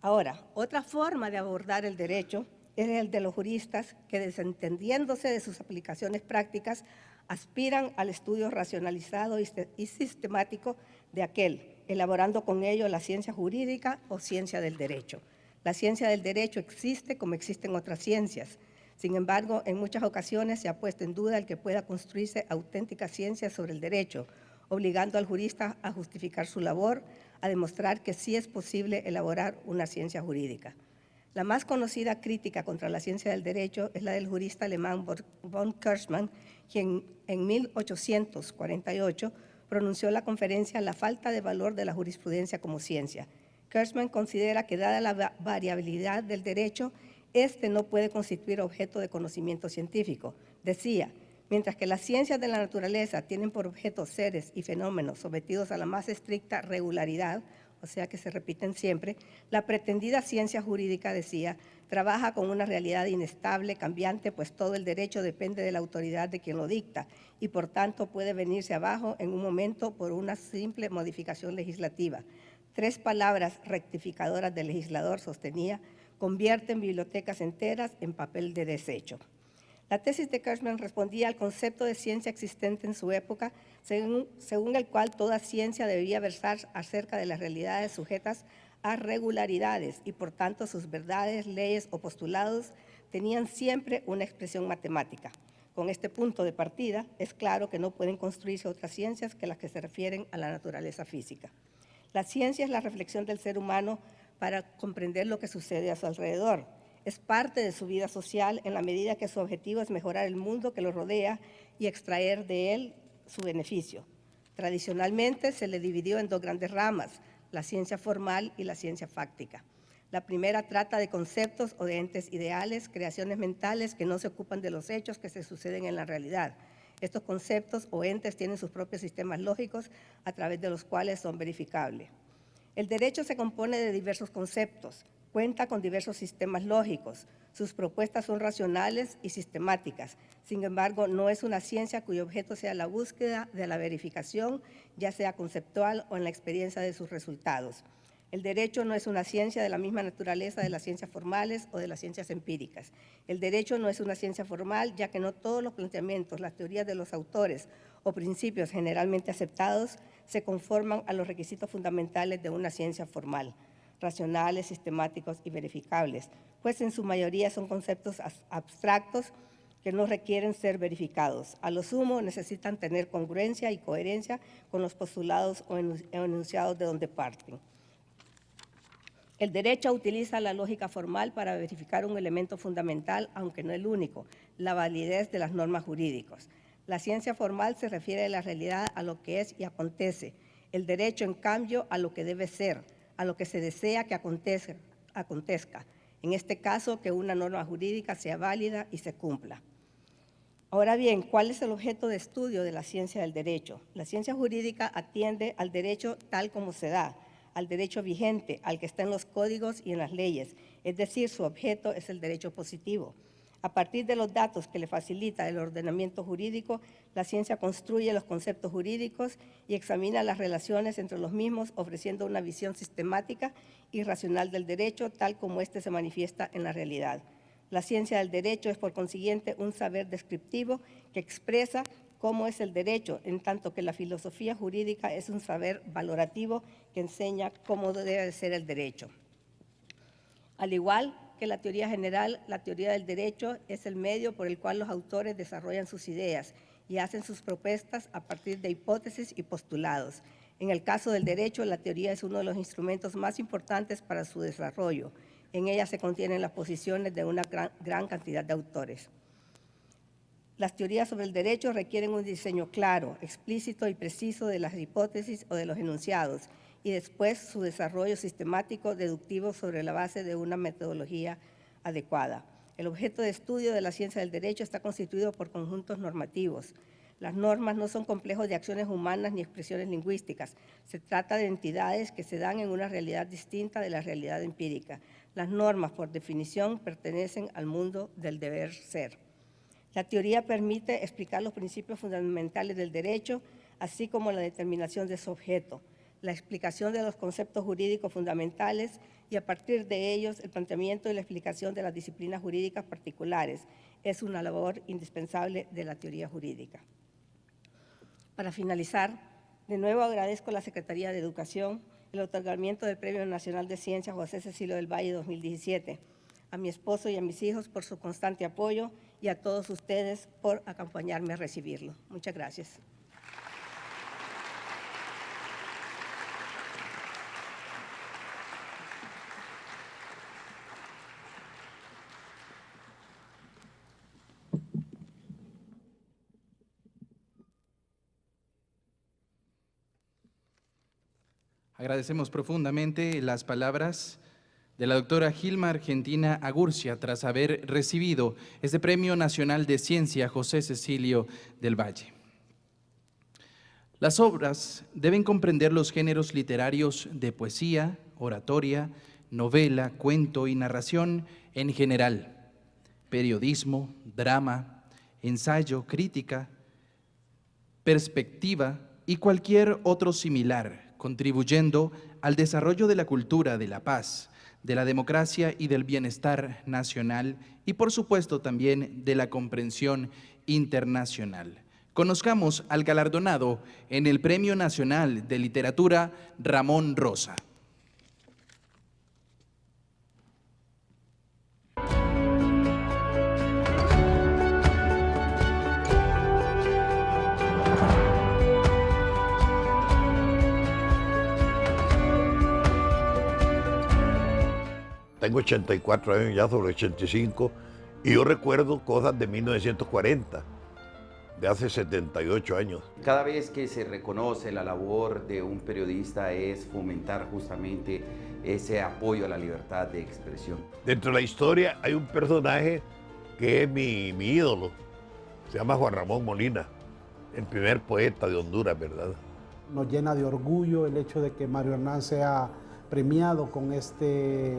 Ahora, otra forma de abordar el derecho es el de los juristas que, desentendiéndose de sus aplicaciones prácticas, aspiran al estudio racionalizado y sistemático de aquel, elaborando con ello la ciencia jurídica o ciencia del derecho. La ciencia del derecho existe como existen otras ciencias. Sin embargo, en muchas ocasiones se ha puesto en duda el que pueda construirse auténtica ciencia sobre el derecho, obligando al jurista a justificar su labor, a demostrar que sí es posible elaborar una ciencia jurídica. La más conocida crítica contra la ciencia del derecho es la del jurista alemán von Kirchmann, quien en 1848 pronunció la conferencia La falta de valor de la jurisprudencia como ciencia. Kirchmann considera que, dada la variabilidad del derecho, este no puede constituir objeto de conocimiento científico. Decía, mientras que las ciencias de la naturaleza tienen por objeto seres y fenómenos sometidos a la más estricta regularidad, o sea que se repiten siempre, la pretendida ciencia jurídica, decía, trabaja con una realidad inestable, cambiante, pues todo el derecho depende de la autoridad de quien lo dicta y por tanto puede venirse abajo en un momento por una simple modificación legislativa. 3 palabras rectificadoras del legislador, sostenía, convierten bibliotecas enteras en papel de desecho. La tesis de Kirchmann respondía al concepto de ciencia existente en su época, según el cual toda ciencia debía versar acerca de las realidades sujetas a regularidades y por tanto sus verdades, leyes o postulados tenían siempre una expresión matemática. Con este punto de partida, es claro que no pueden construirse otras ciencias que las que se refieren a la naturaleza física. La ciencia es la reflexión del ser humano para comprender lo que sucede a su alrededor. Es parte de su vida social en la medida que su objetivo es mejorar el mundo que lo rodea y extraer de él su beneficio. Tradicionalmente se le dividió en 2 grandes ramas, la ciencia formal y la ciencia fáctica. La primera trata de conceptos o de entes ideales, creaciones mentales que no se ocupan de los hechos que se suceden en la realidad. Estos conceptos o entes tienen sus propios sistemas lógicos a través de los cuales son verificables. El derecho se compone de diversos conceptos, cuenta con diversos sistemas lógicos, sus propuestas son racionales y sistemáticas. Sin embargo, no es una ciencia cuyo objeto sea la búsqueda de la verificación, ya sea conceptual o en la experiencia de sus resultados. El derecho no es una ciencia de la misma naturaleza de las ciencias formales o de las ciencias empíricas. El derecho no es una ciencia formal, ya que no todos los planteamientos, las teorías de los autores o principios generalmente aceptados se conforman a los requisitos fundamentales de una ciencia formal, racionales, sistemáticos y verificables, pues en su mayoría son conceptos abstractos que no requieren ser verificados. A lo sumo necesitan tener congruencia y coherencia con los postulados o enunciados de donde parten. El derecho utiliza la lógica formal para verificar un elemento fundamental, aunque no el único, la validez de las normas jurídicas. La ciencia formal se refiere a la realidad, a lo que es y acontece. El derecho, en cambio, a lo que debe ser, a lo que se desea que acontezca. En este caso, que una norma jurídica sea válida y se cumpla. Ahora bien, ¿cuál es el objeto de estudio de la ciencia del derecho? La ciencia jurídica atiende al derecho tal como se da, al derecho vigente, al que está en los códigos y en las leyes, es decir, su objeto es el derecho positivo. A partir de los datos que le facilita el ordenamiento jurídico, la ciencia construye los conceptos jurídicos y examina las relaciones entre los mismos, ofreciendo una visión sistemática y racional del derecho, tal como éste se manifiesta en la realidad. La ciencia del derecho es, por consiguiente, un saber descriptivo que expresa cómo es el derecho, en tanto que la filosofía jurídica es un saber valorativo que enseña cómo debe ser el derecho. Al igual que la teoría general, la teoría del derecho es el medio por el cual los autores desarrollan sus ideas y hacen sus propuestas a partir de hipótesis y postulados. En el caso del derecho, la teoría es uno de los instrumentos más importantes para su desarrollo. En ella se contienen las posiciones de una gran cantidad de autores. Las teorías sobre el derecho requieren un diseño claro, explícito y preciso de las hipótesis o de los enunciados, y después su desarrollo sistemático deductivo sobre la base de una metodología adecuada. El objeto de estudio de la ciencia del derecho está constituido por conjuntos normativos. Las normas no son complejos de acciones humanas ni expresiones lingüísticas. Se trata de entidades que se dan en una realidad distinta de la realidad empírica. Las normas, por definición, pertenecen al mundo del deber ser. La teoría permite explicar los principios fundamentales del derecho, así como la determinación de su objeto, la explicación de los conceptos jurídicos fundamentales y, a partir de ellos, el planteamiento y la explicación de las disciplinas jurídicas particulares. Es una labor indispensable de la teoría jurídica. Para finalizar, de nuevo agradezco a la Secretaría de Educación el otorgamiento del Premio Nacional de Ciencias José Cecilio del Valle 2017, a mi esposo y a mis hijos por su constante apoyo y a todos ustedes por acompañarme a recibirlo. Muchas gracias. Agradecemos profundamente las palabras de la doctora Gilma Argentina Agurcia tras haber recibido este Premio Nacional de Ciencia José Cecilio del Valle. Las obras deben comprender los géneros literarios de poesía, oratoria, novela, cuento y narración en general, periodismo, drama, ensayo, crítica, perspectiva y cualquier otro similar, contribuyendo al desarrollo de la cultura de la paz, de la democracia y del bienestar nacional y, por supuesto, también de la comprensión internacional. Conozcamos al galardonado en el Premio Nacional de Literatura, Ramón Rosa. Tengo 84 años ya, sobre 85, y yo recuerdo cosas de 1940, de hace 78 años. Cada vez que se reconoce la labor de un periodista es fomentar justamente ese apoyo a la libertad de expresión. Dentro de la historia hay un personaje que es mi ídolo, se llama Juan Ramón Molina, el primer poeta de Honduras, ¿verdad? Nos llena de orgullo el hecho de que Mario Hernán sea premiado con este,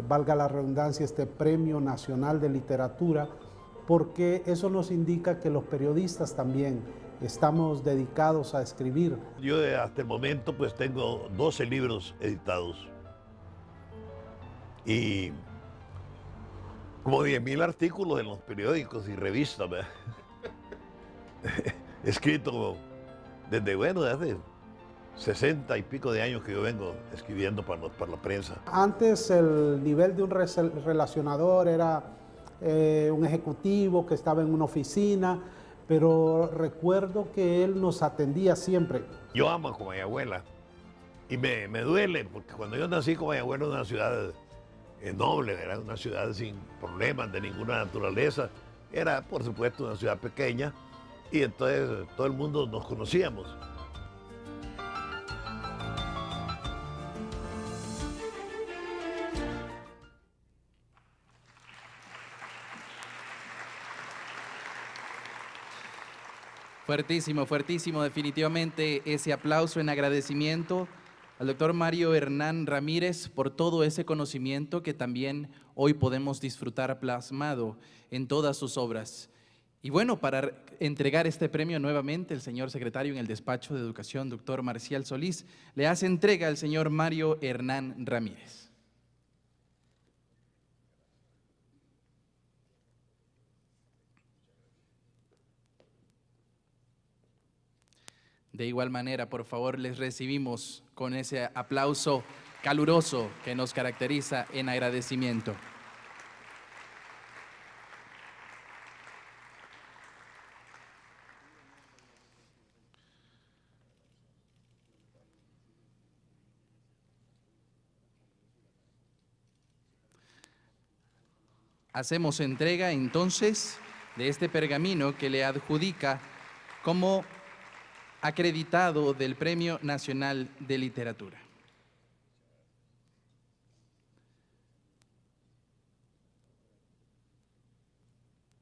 valga la redundancia, este Premio Nacional de Literatura, porque eso nos indica que los periodistas también estamos dedicados a escribir. Yo hasta el momento pues tengo 12 libros editados y como 10.000 artículos en los periódicos y revistas, ¿verdad? Escrito desde, bueno, desde 60 y pico de años que yo vengo escribiendo para la prensa. Antes el nivel de un relacionador era un ejecutivo que estaba en una oficina, pero recuerdo que él nos atendía siempre. Yo amo a Comayagüela y me duele porque cuando yo nací, Comayagüela era una ciudad noble, era una ciudad sin problemas de ninguna naturaleza. Era, por supuesto, una ciudad pequeña y entonces todo el mundo nos conocíamos. Fuertísimo, fuertísimo, definitivamente ese aplauso en agradecimiento al doctor Mario Hernán Ramírez por todo ese conocimiento que también hoy podemos disfrutar plasmado en todas sus obras. Y bueno, para entregar este premio nuevamente, el señor secretario en el despacho de Educación, doctor Marcial Solís, le hace entrega al señor Mario Hernán Ramírez. De igual manera, por favor, les recibimos con ese aplauso caluroso que nos caracteriza en agradecimiento. Hacemos entrega entonces de este pergamino que le adjudica como acreditado del Premio Nacional de Literatura.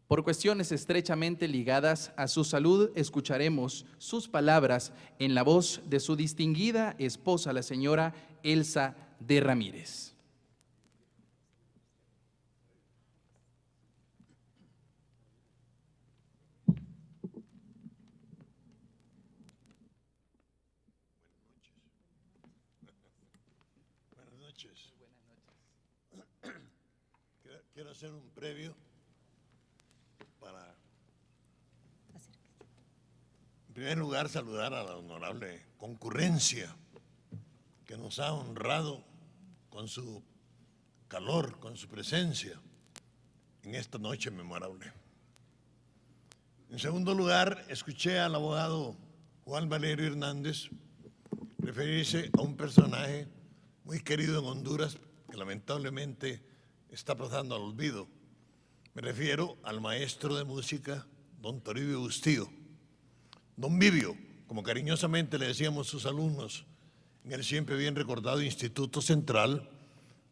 Por cuestiones estrechamente ligadas a su salud, escucharemos sus palabras en la voz de su distinguida esposa, la señora Elsa de Ramírez. Quiero hacer un previo para, en primer lugar, saludar a la honorable concurrencia que nos ha honrado con su calor, con su presencia en esta noche memorable. En segundo lugar, escuché al abogado Juan Valerio Hernández referirse a un personaje muy querido en Honduras que lamentablemente está pasando al olvido. Me refiero al maestro de música, don Toribio Bustillo. Don Vivio, como cariñosamente le decíamos sus alumnos en el siempre bien recordado Instituto Central,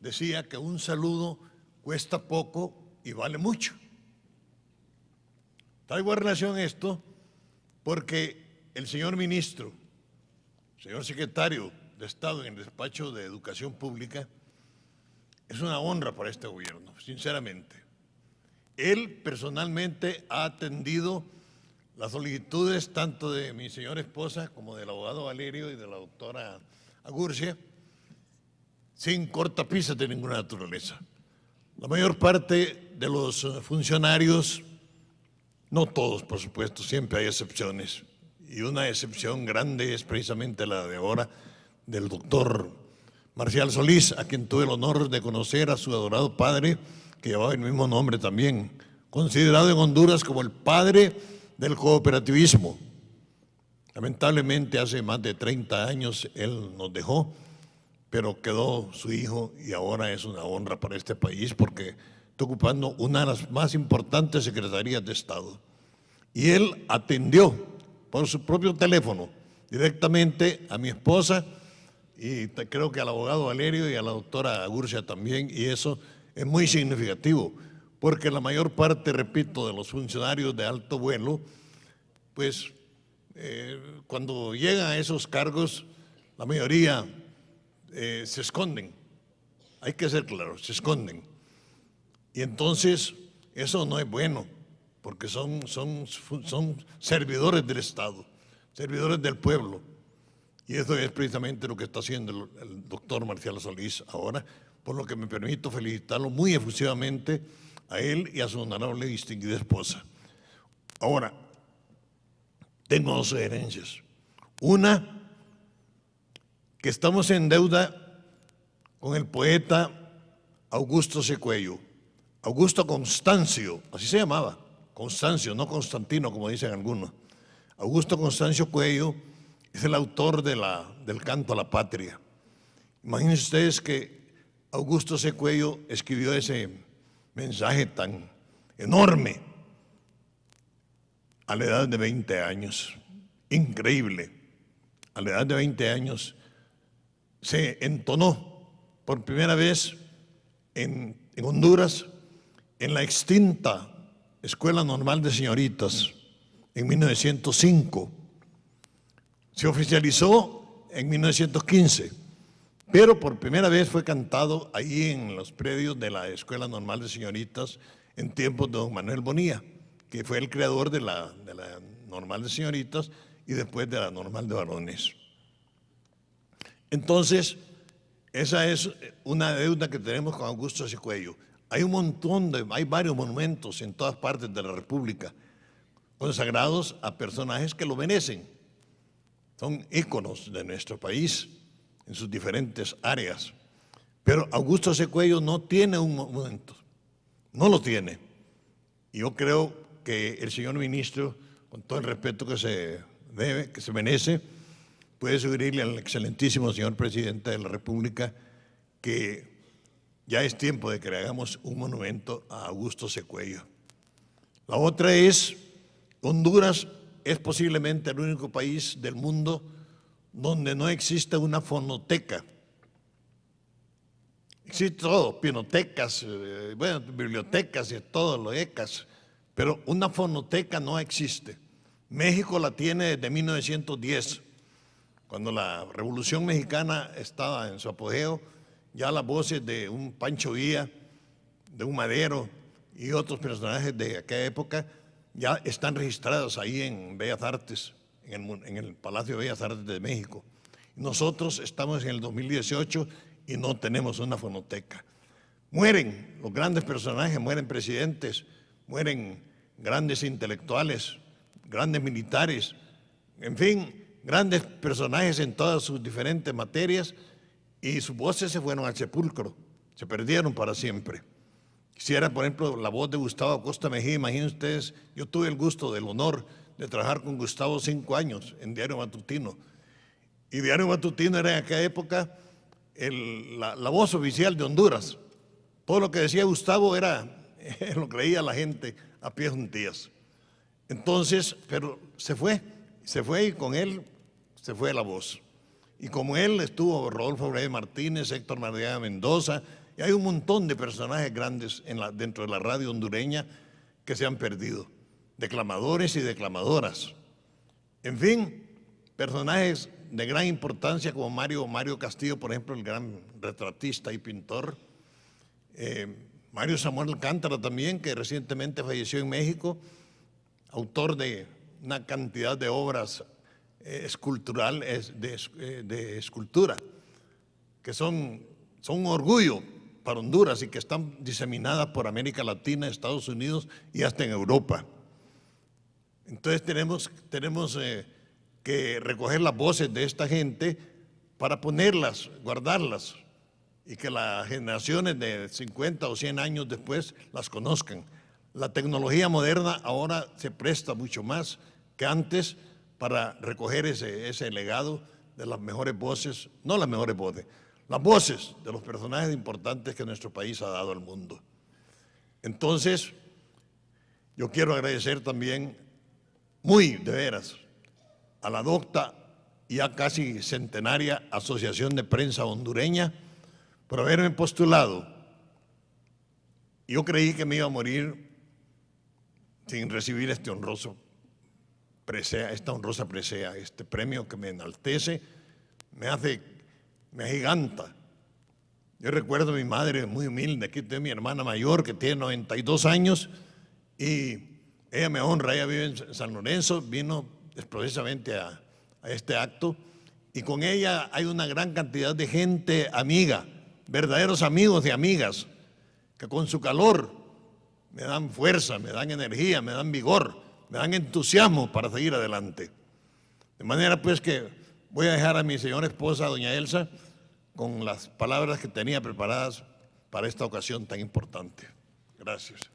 decía que un saludo cuesta poco y vale mucho. Traigo a relación esto porque el señor ministro, señor secretario de Estado en el despacho de Educación Pública, es una honra para este gobierno, sinceramente. Él personalmente ha atendido las solicitudes tanto de mi señora esposa como del abogado Valerio y de la doctora Agurcia, sin cortapisas de ninguna naturaleza. La mayor parte de los funcionarios, no todos por supuesto, siempre hay excepciones, y una excepción grande es precisamente la de ahora del doctor Marcial Solís, a quien tuve el honor de conocer, a su adorado padre, que llevaba el mismo nombre también, considerado en Honduras como el padre del cooperativismo. Lamentablemente hace más de 30 años él nos dejó, pero quedó su hijo y ahora es una honra para este país porque está ocupando una de las más importantes secretarías de Estado. Y él atendió por su propio teléfono directamente a mi esposa y creo que al abogado Valerio y a la doctora Agurcia también, y eso es muy significativo, porque la mayor parte, repito, de los funcionarios de alto vuelo, pues cuando llegan a esos cargos, la mayoría se esconden, hay que ser claros, se esconden. Y entonces eso no es bueno, porque son servidores del Estado, servidores del pueblo. Y eso es precisamente lo que está haciendo el doctor Marcial Solís ahora, por lo que me permito felicitarlo muy efusivamente a él y a su honorable y distinguida esposa. Ahora, tengo dos sugerencias. Una, que estamos en deuda con el poeta Augusto C. Cuello. Augusto Constancio, así se llamaba, Constancio, no Constantino, como dicen algunos. Augusto Constancio Cuello es el autor del canto a la patria. Imagínense ustedes que Augusto C. Cuello escribió ese mensaje tan enorme a la edad de 20 años. Increíble. A la edad de 20 años se entonó por primera vez en Honduras en la extinta Escuela Normal de Señoritas en 1905. Se oficializó en 1915, pero por primera vez fue cantado ahí en los predios de la Escuela Normal de Señoritas en tiempos de don Manuel Bonilla, que fue el creador de la Normal de Señoritas y después de la Normal de Varones. Entonces, esa es una deuda que tenemos con Augusto C. Cuello. Hay hay varios monumentos en todas partes de la República consagrados a personajes que lo merecen. Son íconos de nuestro país en sus diferentes áreas. Pero Augusto C. Cuello no tiene un monumento, no lo tiene. Y yo creo que el señor ministro, con todo el respeto que se debe, que se merece, puede sugerirle al excelentísimo señor presidente de la República que ya es tiempo de que le hagamos un monumento a Augusto C. Cuello. La otra es, Honduras es posiblemente el único país del mundo donde no existe una fonoteca. Existe todo, pinotecas, bibliotecas y todo lo ECAS, pero una fonoteca no existe. México la tiene desde 1910, cuando la Revolución Mexicana estaba en su apogeo. Ya las voces de un Pancho Villa, de un Madero y otros personajes de aquella época ya están registradas ahí en Bellas Artes, en el Palacio de Bellas Artes de México. Nosotros estamos en el 2018 y no tenemos una fonoteca. Mueren los grandes personajes, mueren presidentes, mueren grandes intelectuales, grandes militares, en fin, grandes personajes en todas sus diferentes materias, y sus voces se fueron al sepulcro, se perdieron para siempre. Quisiera, por ejemplo, la voz de Gustavo Acosta Mejía. Imaginen ustedes, yo tuve el gusto, el honor de trabajar con Gustavo 5 años en Diario Matutino. Y Diario Matutino era en aquella época la voz oficial de Honduras. Todo lo que decía Gustavo lo creía la gente a pie juntillas. Entonces, pero se fue y con él se fue la voz. Y como él estuvo Rodolfo Breve Martínez, Héctor Mardiaga Mendoza, y hay un montón de personajes grandes dentro de la radio hondureña que se han perdido, declamadores y declamadoras. En fin, personajes de gran importancia como Mario Castillo, por ejemplo, el gran retratista y pintor. Mario Samuel Alcántara también, que recientemente falleció en México, autor de una cantidad de obras esculturales, de escultura, que son un orgullo para Honduras y que están diseminadas por América Latina, Estados Unidos y hasta en Europa. Entonces tenemos que recoger las voces de esta gente para ponerlas, guardarlas y que las generaciones de 50 o 100 años después las conozcan. La tecnología moderna ahora se presta mucho más que antes para recoger ese legado de las mejores voces, no las mejores voces, las voces de los personajes importantes que nuestro país ha dado al mundo. Entonces, yo quiero agradecer también muy de veras a la docta ya casi centenaria Asociación de Prensa Hondureña por haberme postulado. Yo creí que me iba a morir sin recibir esta honrosa presea, este premio que me enaltece, me agiganta. Yo recuerdo a mi madre muy humilde, aquí tengo mi hermana mayor que tiene 92 años y ella me honra, ella vive en San Lorenzo, vino precisamente a este acto y con ella hay una gran cantidad de gente amiga verdaderos amigos y amigas, que con su calor me dan fuerza, me dan energía, me dan vigor, me dan entusiasmo para seguir adelante. De manera pues que voy a dejar a mi señora esposa, doña Elsa, con las palabras que tenía preparadas para esta ocasión tan importante. Gracias.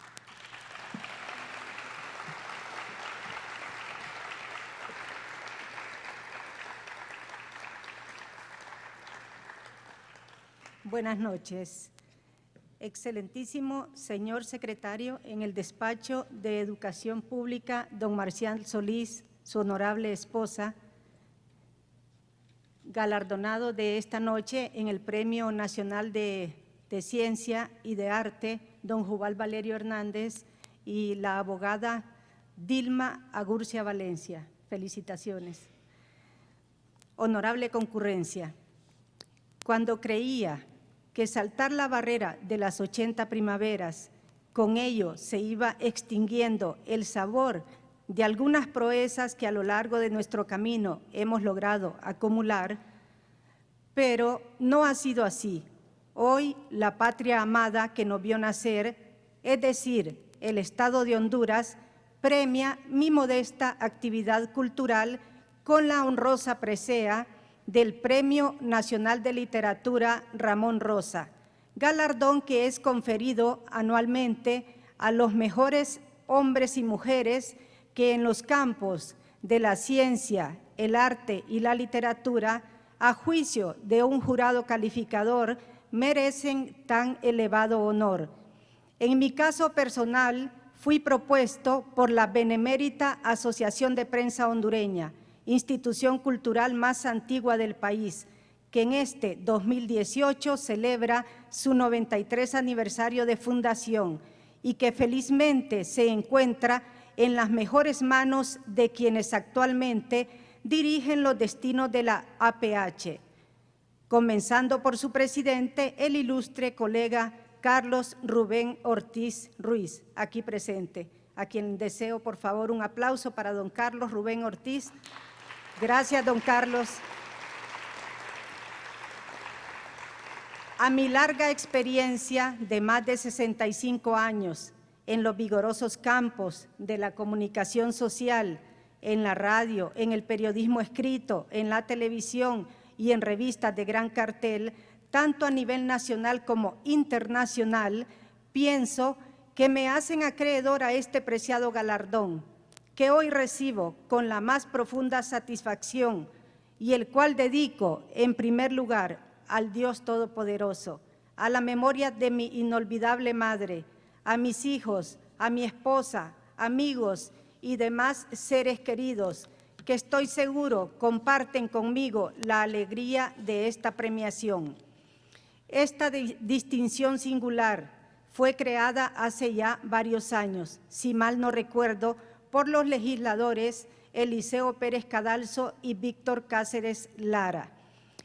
Buenas noches. Excelentísimo señor secretario en el despacho de Educación Pública, don Marcial Solís, su honorable esposa, galardonado de esta noche en el Premio Nacional de Ciencia y de Arte, don Jubal Valerio Hernández, y la abogada Dilma Agurcia Valencia. Felicitaciones. Honorable concurrencia, cuando creía que saltar la barrera de las 80 primaveras, con ello se iba extinguiendo el sabor de algunas proezas que a lo largo de nuestro camino hemos logrado acumular, pero no ha sido así. Hoy la patria amada que nos vio nacer, es decir, el Estado de Honduras, premia mi modesta actividad cultural con la honrosa presea del Premio Nacional de Literatura Ramón Rosa, galardón que es conferido anualmente a los mejores hombres y mujeres que en los campos de la ciencia, el arte y la literatura, a juicio de un jurado calificador, merecen tan elevado honor. En mi caso personal, fui propuesto por la Benemérita Asociación de Prensa Hondureña, institución cultural más antigua del país, que en este 2018 celebra su 93 aniversario de fundación y que felizmente se encuentra en las mejores manos de quienes actualmente dirigen los destinos de la APH, comenzando por su presidente, el ilustre colega Carlos Rubén Ortiz Ruiz, aquí presente, a quien deseo por favor un aplauso para don Carlos Rubén Ortiz. Gracias, don Carlos. A mi larga experiencia de más de 65 años en los vigorosos campos de la comunicación social, en la radio, en el periodismo escrito, en la televisión y en revistas de gran cartel, tanto a nivel nacional como internacional, pienso que me hacen acreedor a este preciado galardón, que hoy recibo con la más profunda satisfacción y el cual dedico en primer lugar al Dios Todopoderoso, a la memoria de mi inolvidable madre, a mis hijos, a mi esposa, amigos y demás seres queridos que estoy seguro comparten conmigo la alegría de esta premiación. Esta distinción singular fue creada hace ya varios años, si mal no recuerdo, por los legisladores Eliseo Pérez Cadalso y Víctor Cáceres Lara,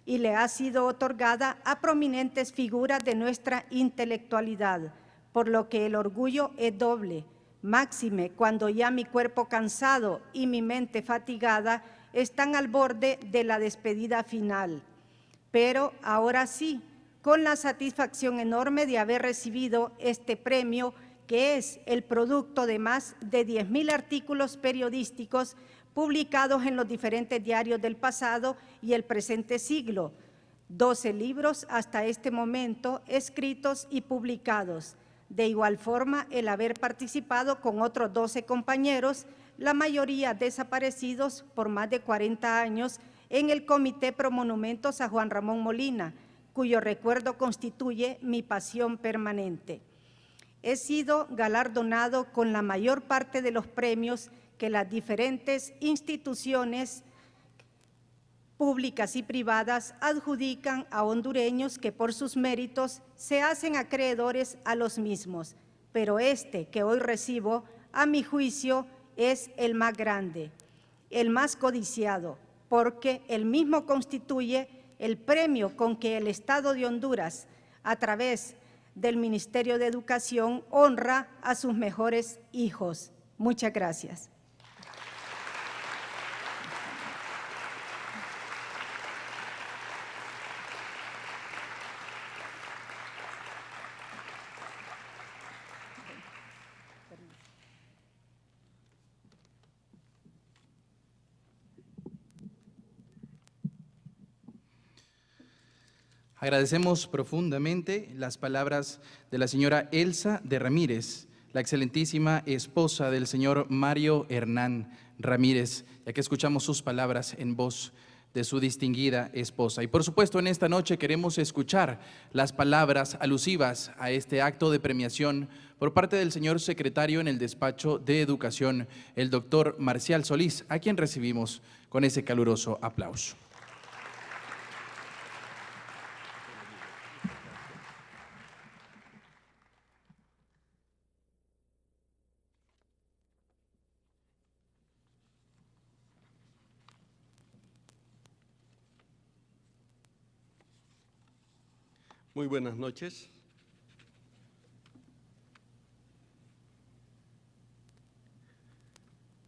y le ha sido otorgada a prominentes figuras de nuestra intelectualidad, por lo que el orgullo es doble, máxime cuando ya mi cuerpo cansado y mi mente fatigada están al borde de la despedida final. Pero ahora sí, con la satisfacción enorme de haber recibido este premio, que es el producto de más de 10,000 artículos periodísticos publicados en los diferentes diarios del pasado y el presente siglo, 12 libros hasta este momento escritos y publicados. De igual forma, el haber participado con otros 12 compañeros, la mayoría desaparecidos por más de 40 años, en el Comité Pro Monumentos a Juan Ramón Molina, cuyo recuerdo constituye mi pasión permanente. He sido galardonado con la mayor parte de los premios que las diferentes instituciones públicas y privadas adjudican a hondureños que por sus méritos se hacen acreedores a los mismos, pero este que hoy recibo, a mi juicio, es el más grande, el más codiciado, porque el mismo constituye el premio con que el Estado de Honduras, a través del Ministerio de Educación, honra a sus mejores hijos. Muchas gracias. Agradecemos profundamente las palabras de la señora Elsa de Ramírez, la excelentísima esposa del señor Mario Hernán Ramírez, ya que escuchamos sus palabras en voz de su distinguida esposa. Y por supuesto, en esta noche queremos escuchar las palabras alusivas a este acto de premiación por parte del señor secretario en el despacho de Educación, el doctor Marcial Solís, a quien recibimos con ese caluroso aplauso. Muy buenas noches.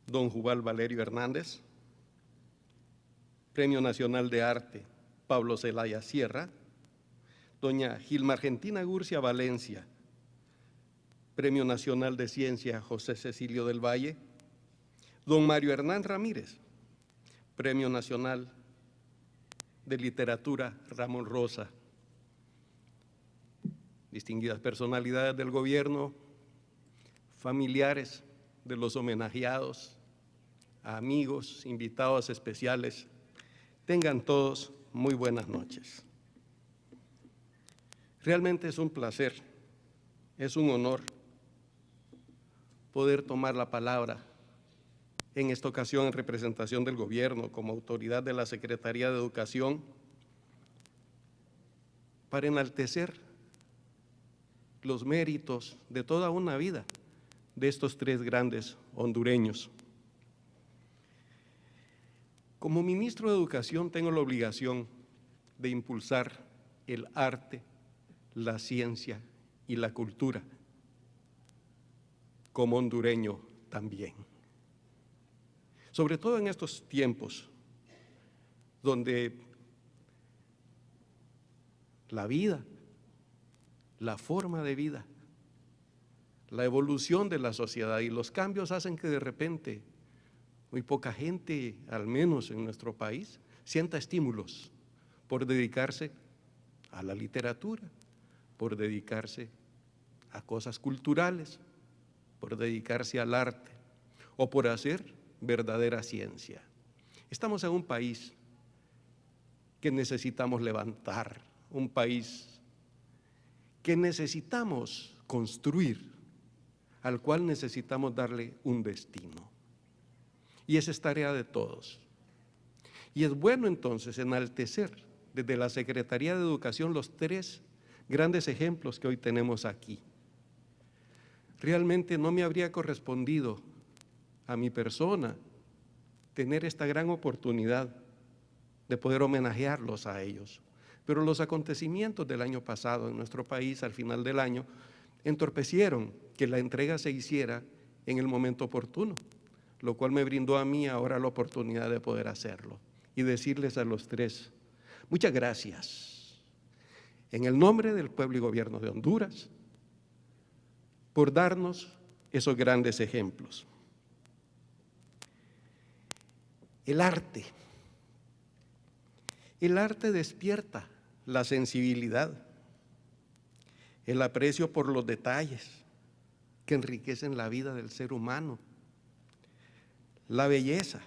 Don Jubal Valerio Hernández, Premio Nacional de Arte Pablo Zelaya Sierra, doña Gilma Argentina Gurcia Valencia, Premio Nacional de Ciencia José Cecilio del Valle, don Mario Hernán Ramírez, Premio Nacional de Literatura Ramón Rosa, distinguidas personalidades del gobierno, familiares de los homenajeados, amigos, invitados especiales, tengan todos muy buenas noches. Realmente es un placer, es un honor poder tomar la palabra en esta ocasión en representación del gobierno como autoridad de la Secretaría de Educación para enaltecer los méritos de toda una vida de estos tres grandes hondureños. Como ministro de Educación tengo la obligación de impulsar el arte, la ciencia y la cultura, como hondureño también. Sobre todo en estos tiempos donde la vida, la forma de vida, la evolución de la sociedad y los cambios hacen que de repente muy poca gente, al menos en nuestro país, sienta estímulos por dedicarse a la literatura, por dedicarse a cosas culturales, por dedicarse al arte o por hacer verdadera ciencia. Estamos en un país que necesitamos levantar, un país que necesitamos construir, al cual necesitamos darle un destino. Y esa es tarea de todos. Y es bueno entonces enaltecer desde la Secretaría de Educación los tres grandes ejemplos que hoy tenemos aquí. Realmente no me habría correspondido a mi persona tener esta gran oportunidad de poder homenajearlos a ellos. Pero los acontecimientos del año pasado en nuestro país, al final del año, entorpecieron que la entrega se hiciera en el momento oportuno, lo cual me brindó a mí ahora la oportunidad de poder hacerlo y decirles a los tres, muchas gracias, en el nombre del pueblo y gobierno de Honduras, por darnos esos grandes ejemplos. El arte despierta la sensibilidad, el aprecio por los detalles que enriquecen la vida del ser humano, la belleza,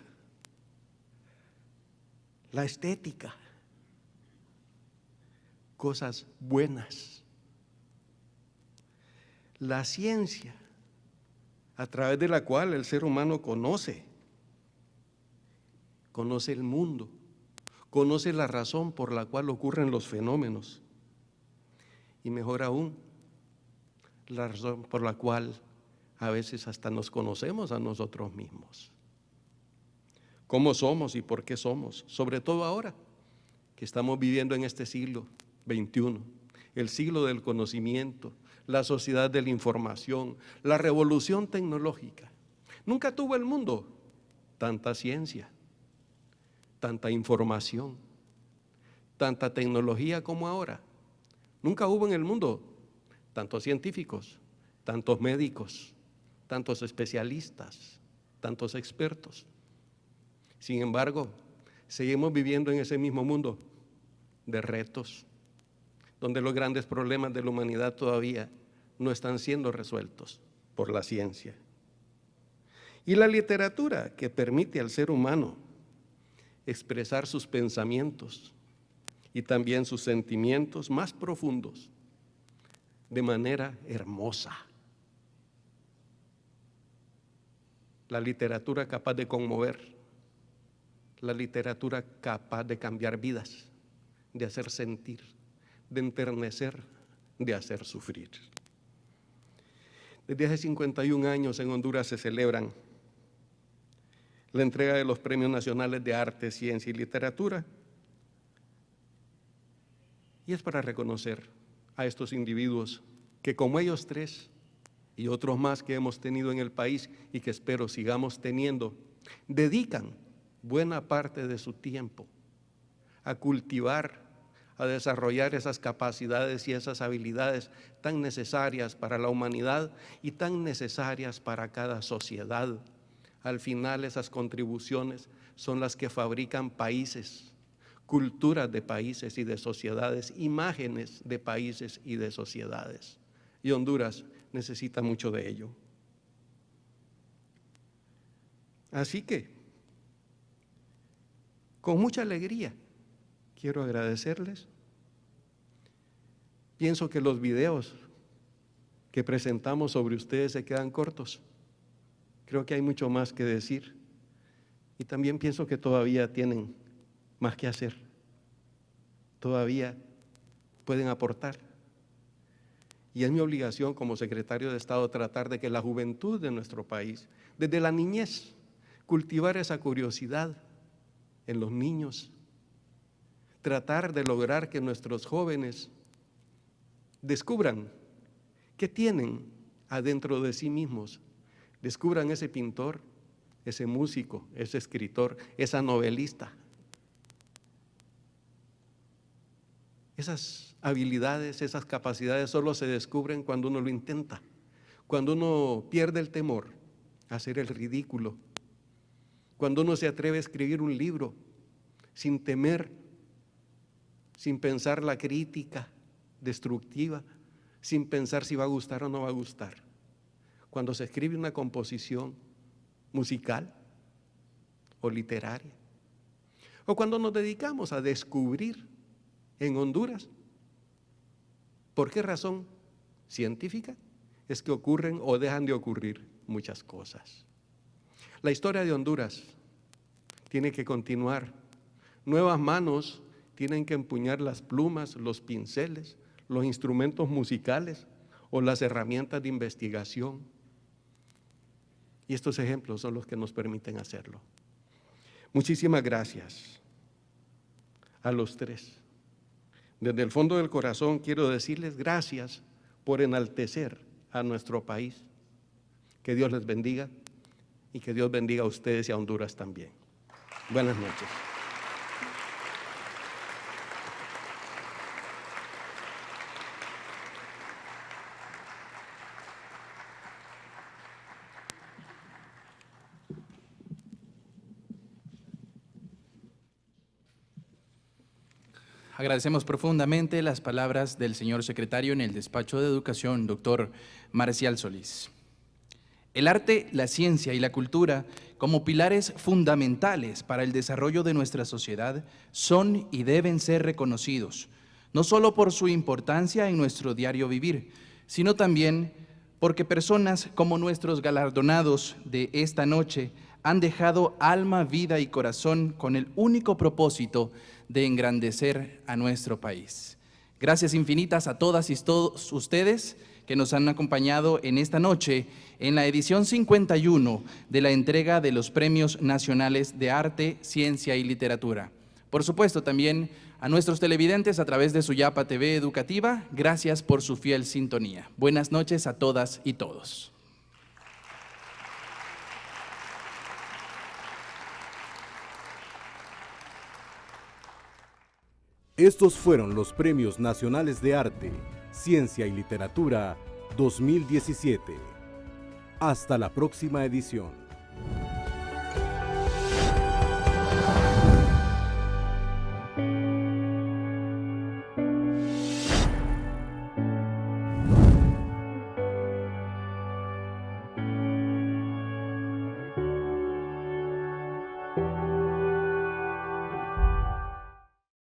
la estética, cosas buenas, la ciencia, a través de la cual el ser humano conoce el mundo, conoce la razón por la cual ocurren los fenómenos y mejor aún, la razón por la cual a veces hasta nos conocemos a nosotros mismos. ¿Cómo somos y por qué somos? Sobre todo ahora que estamos viviendo en este siglo XXI, el siglo del conocimiento, la sociedad de la información, la revolución tecnológica. Nunca tuvo el mundo tanta ciencia, tanta información, tanta tecnología como ahora. Nunca hubo en el mundo tantos científicos, tantos médicos, tantos especialistas, tantos expertos. Sin embargo, seguimos viviendo en ese mismo mundo de retos, donde los grandes problemas de la humanidad todavía no están siendo resueltos por la ciencia. Y la literatura, que permite al ser humano expresar sus pensamientos y también sus sentimientos más profundos de manera hermosa. La literatura capaz de conmover, la literatura capaz de cambiar vidas, de hacer sentir, de enternecer, de hacer sufrir. Desde hace 51 años en Honduras se celebran la entrega de los Premios Nacionales de Arte, Ciencia y Literatura, y es para reconocer a estos individuos que, como ellos tres y otros más que hemos tenido en el país y que espero sigamos teniendo, dedican buena parte de su tiempo a cultivar, a desarrollar esas capacidades y esas habilidades tan necesarias para la humanidad y tan necesarias para cada sociedad. Al final, esas contribuciones son las que fabrican países, culturas de países y de sociedades, imágenes de países y de sociedades. Y Honduras necesita mucho de ello. Así que, con mucha alegría, quiero agradecerles. Pienso que los videos que presentamos sobre ustedes se quedan cortos. Creo que hay mucho más que decir. Y también pienso que todavía tienen más que hacer. Todavía pueden aportar. Y es mi obligación como secretario de Estado tratar de que la juventud de nuestro país, desde la niñez, cultivar esa curiosidad en los niños, tratar de lograr que nuestros jóvenes descubran qué tienen adentro de sí mismos, descubran ese pintor, ese músico, ese escritor, esa novelista. Esas habilidades, esas capacidades solo se descubren cuando uno lo intenta, cuando uno pierde el temor a hacer el ridículo, cuando uno se atreve a escribir un libro sin temer, sin pensar la crítica destructiva, sin pensar si va a gustar o no va a gustar. Cuando se escribe una composición musical o literaria, o cuando nos dedicamos a descubrir en Honduras, ¿por qué razón científica? Es que ocurren o dejan de ocurrir muchas cosas. La historia de Honduras tiene que continuar. Nuevas manos tienen que empuñar las plumas, los pinceles, los instrumentos musicales o las herramientas de investigación. Y estos ejemplos son los que nos permiten hacerlo. Muchísimas gracias a los tres. Desde el fondo del corazón quiero decirles gracias por enaltecer a nuestro país. Que Dios les bendiga y que Dios bendiga a ustedes y a Honduras también. Buenas noches. Agradecemos profundamente las palabras del señor secretario en el despacho de Educación, doctor Marcial Solís. El arte, la ciencia y la cultura, como pilares fundamentales para el desarrollo de nuestra sociedad, son y deben ser reconocidos, no solo por su importancia en nuestro diario vivir, sino también porque personas como nuestros galardonados de esta noche han dejado alma, vida y corazón con el único propósito de engrandecer a nuestro país. Gracias infinitas a todas y todos ustedes que nos han acompañado en esta noche en la edición 51 de la entrega de los Premios Nacionales de Arte, Ciencia y Literatura. Por supuesto, también a nuestros televidentes a través de Suyapa TV Educativa, gracias por su fiel sintonía. Buenas noches a todas y todos. Estos fueron los Premios Nacionales de Arte, Ciencia y Literatura 2017. Hasta la próxima edición.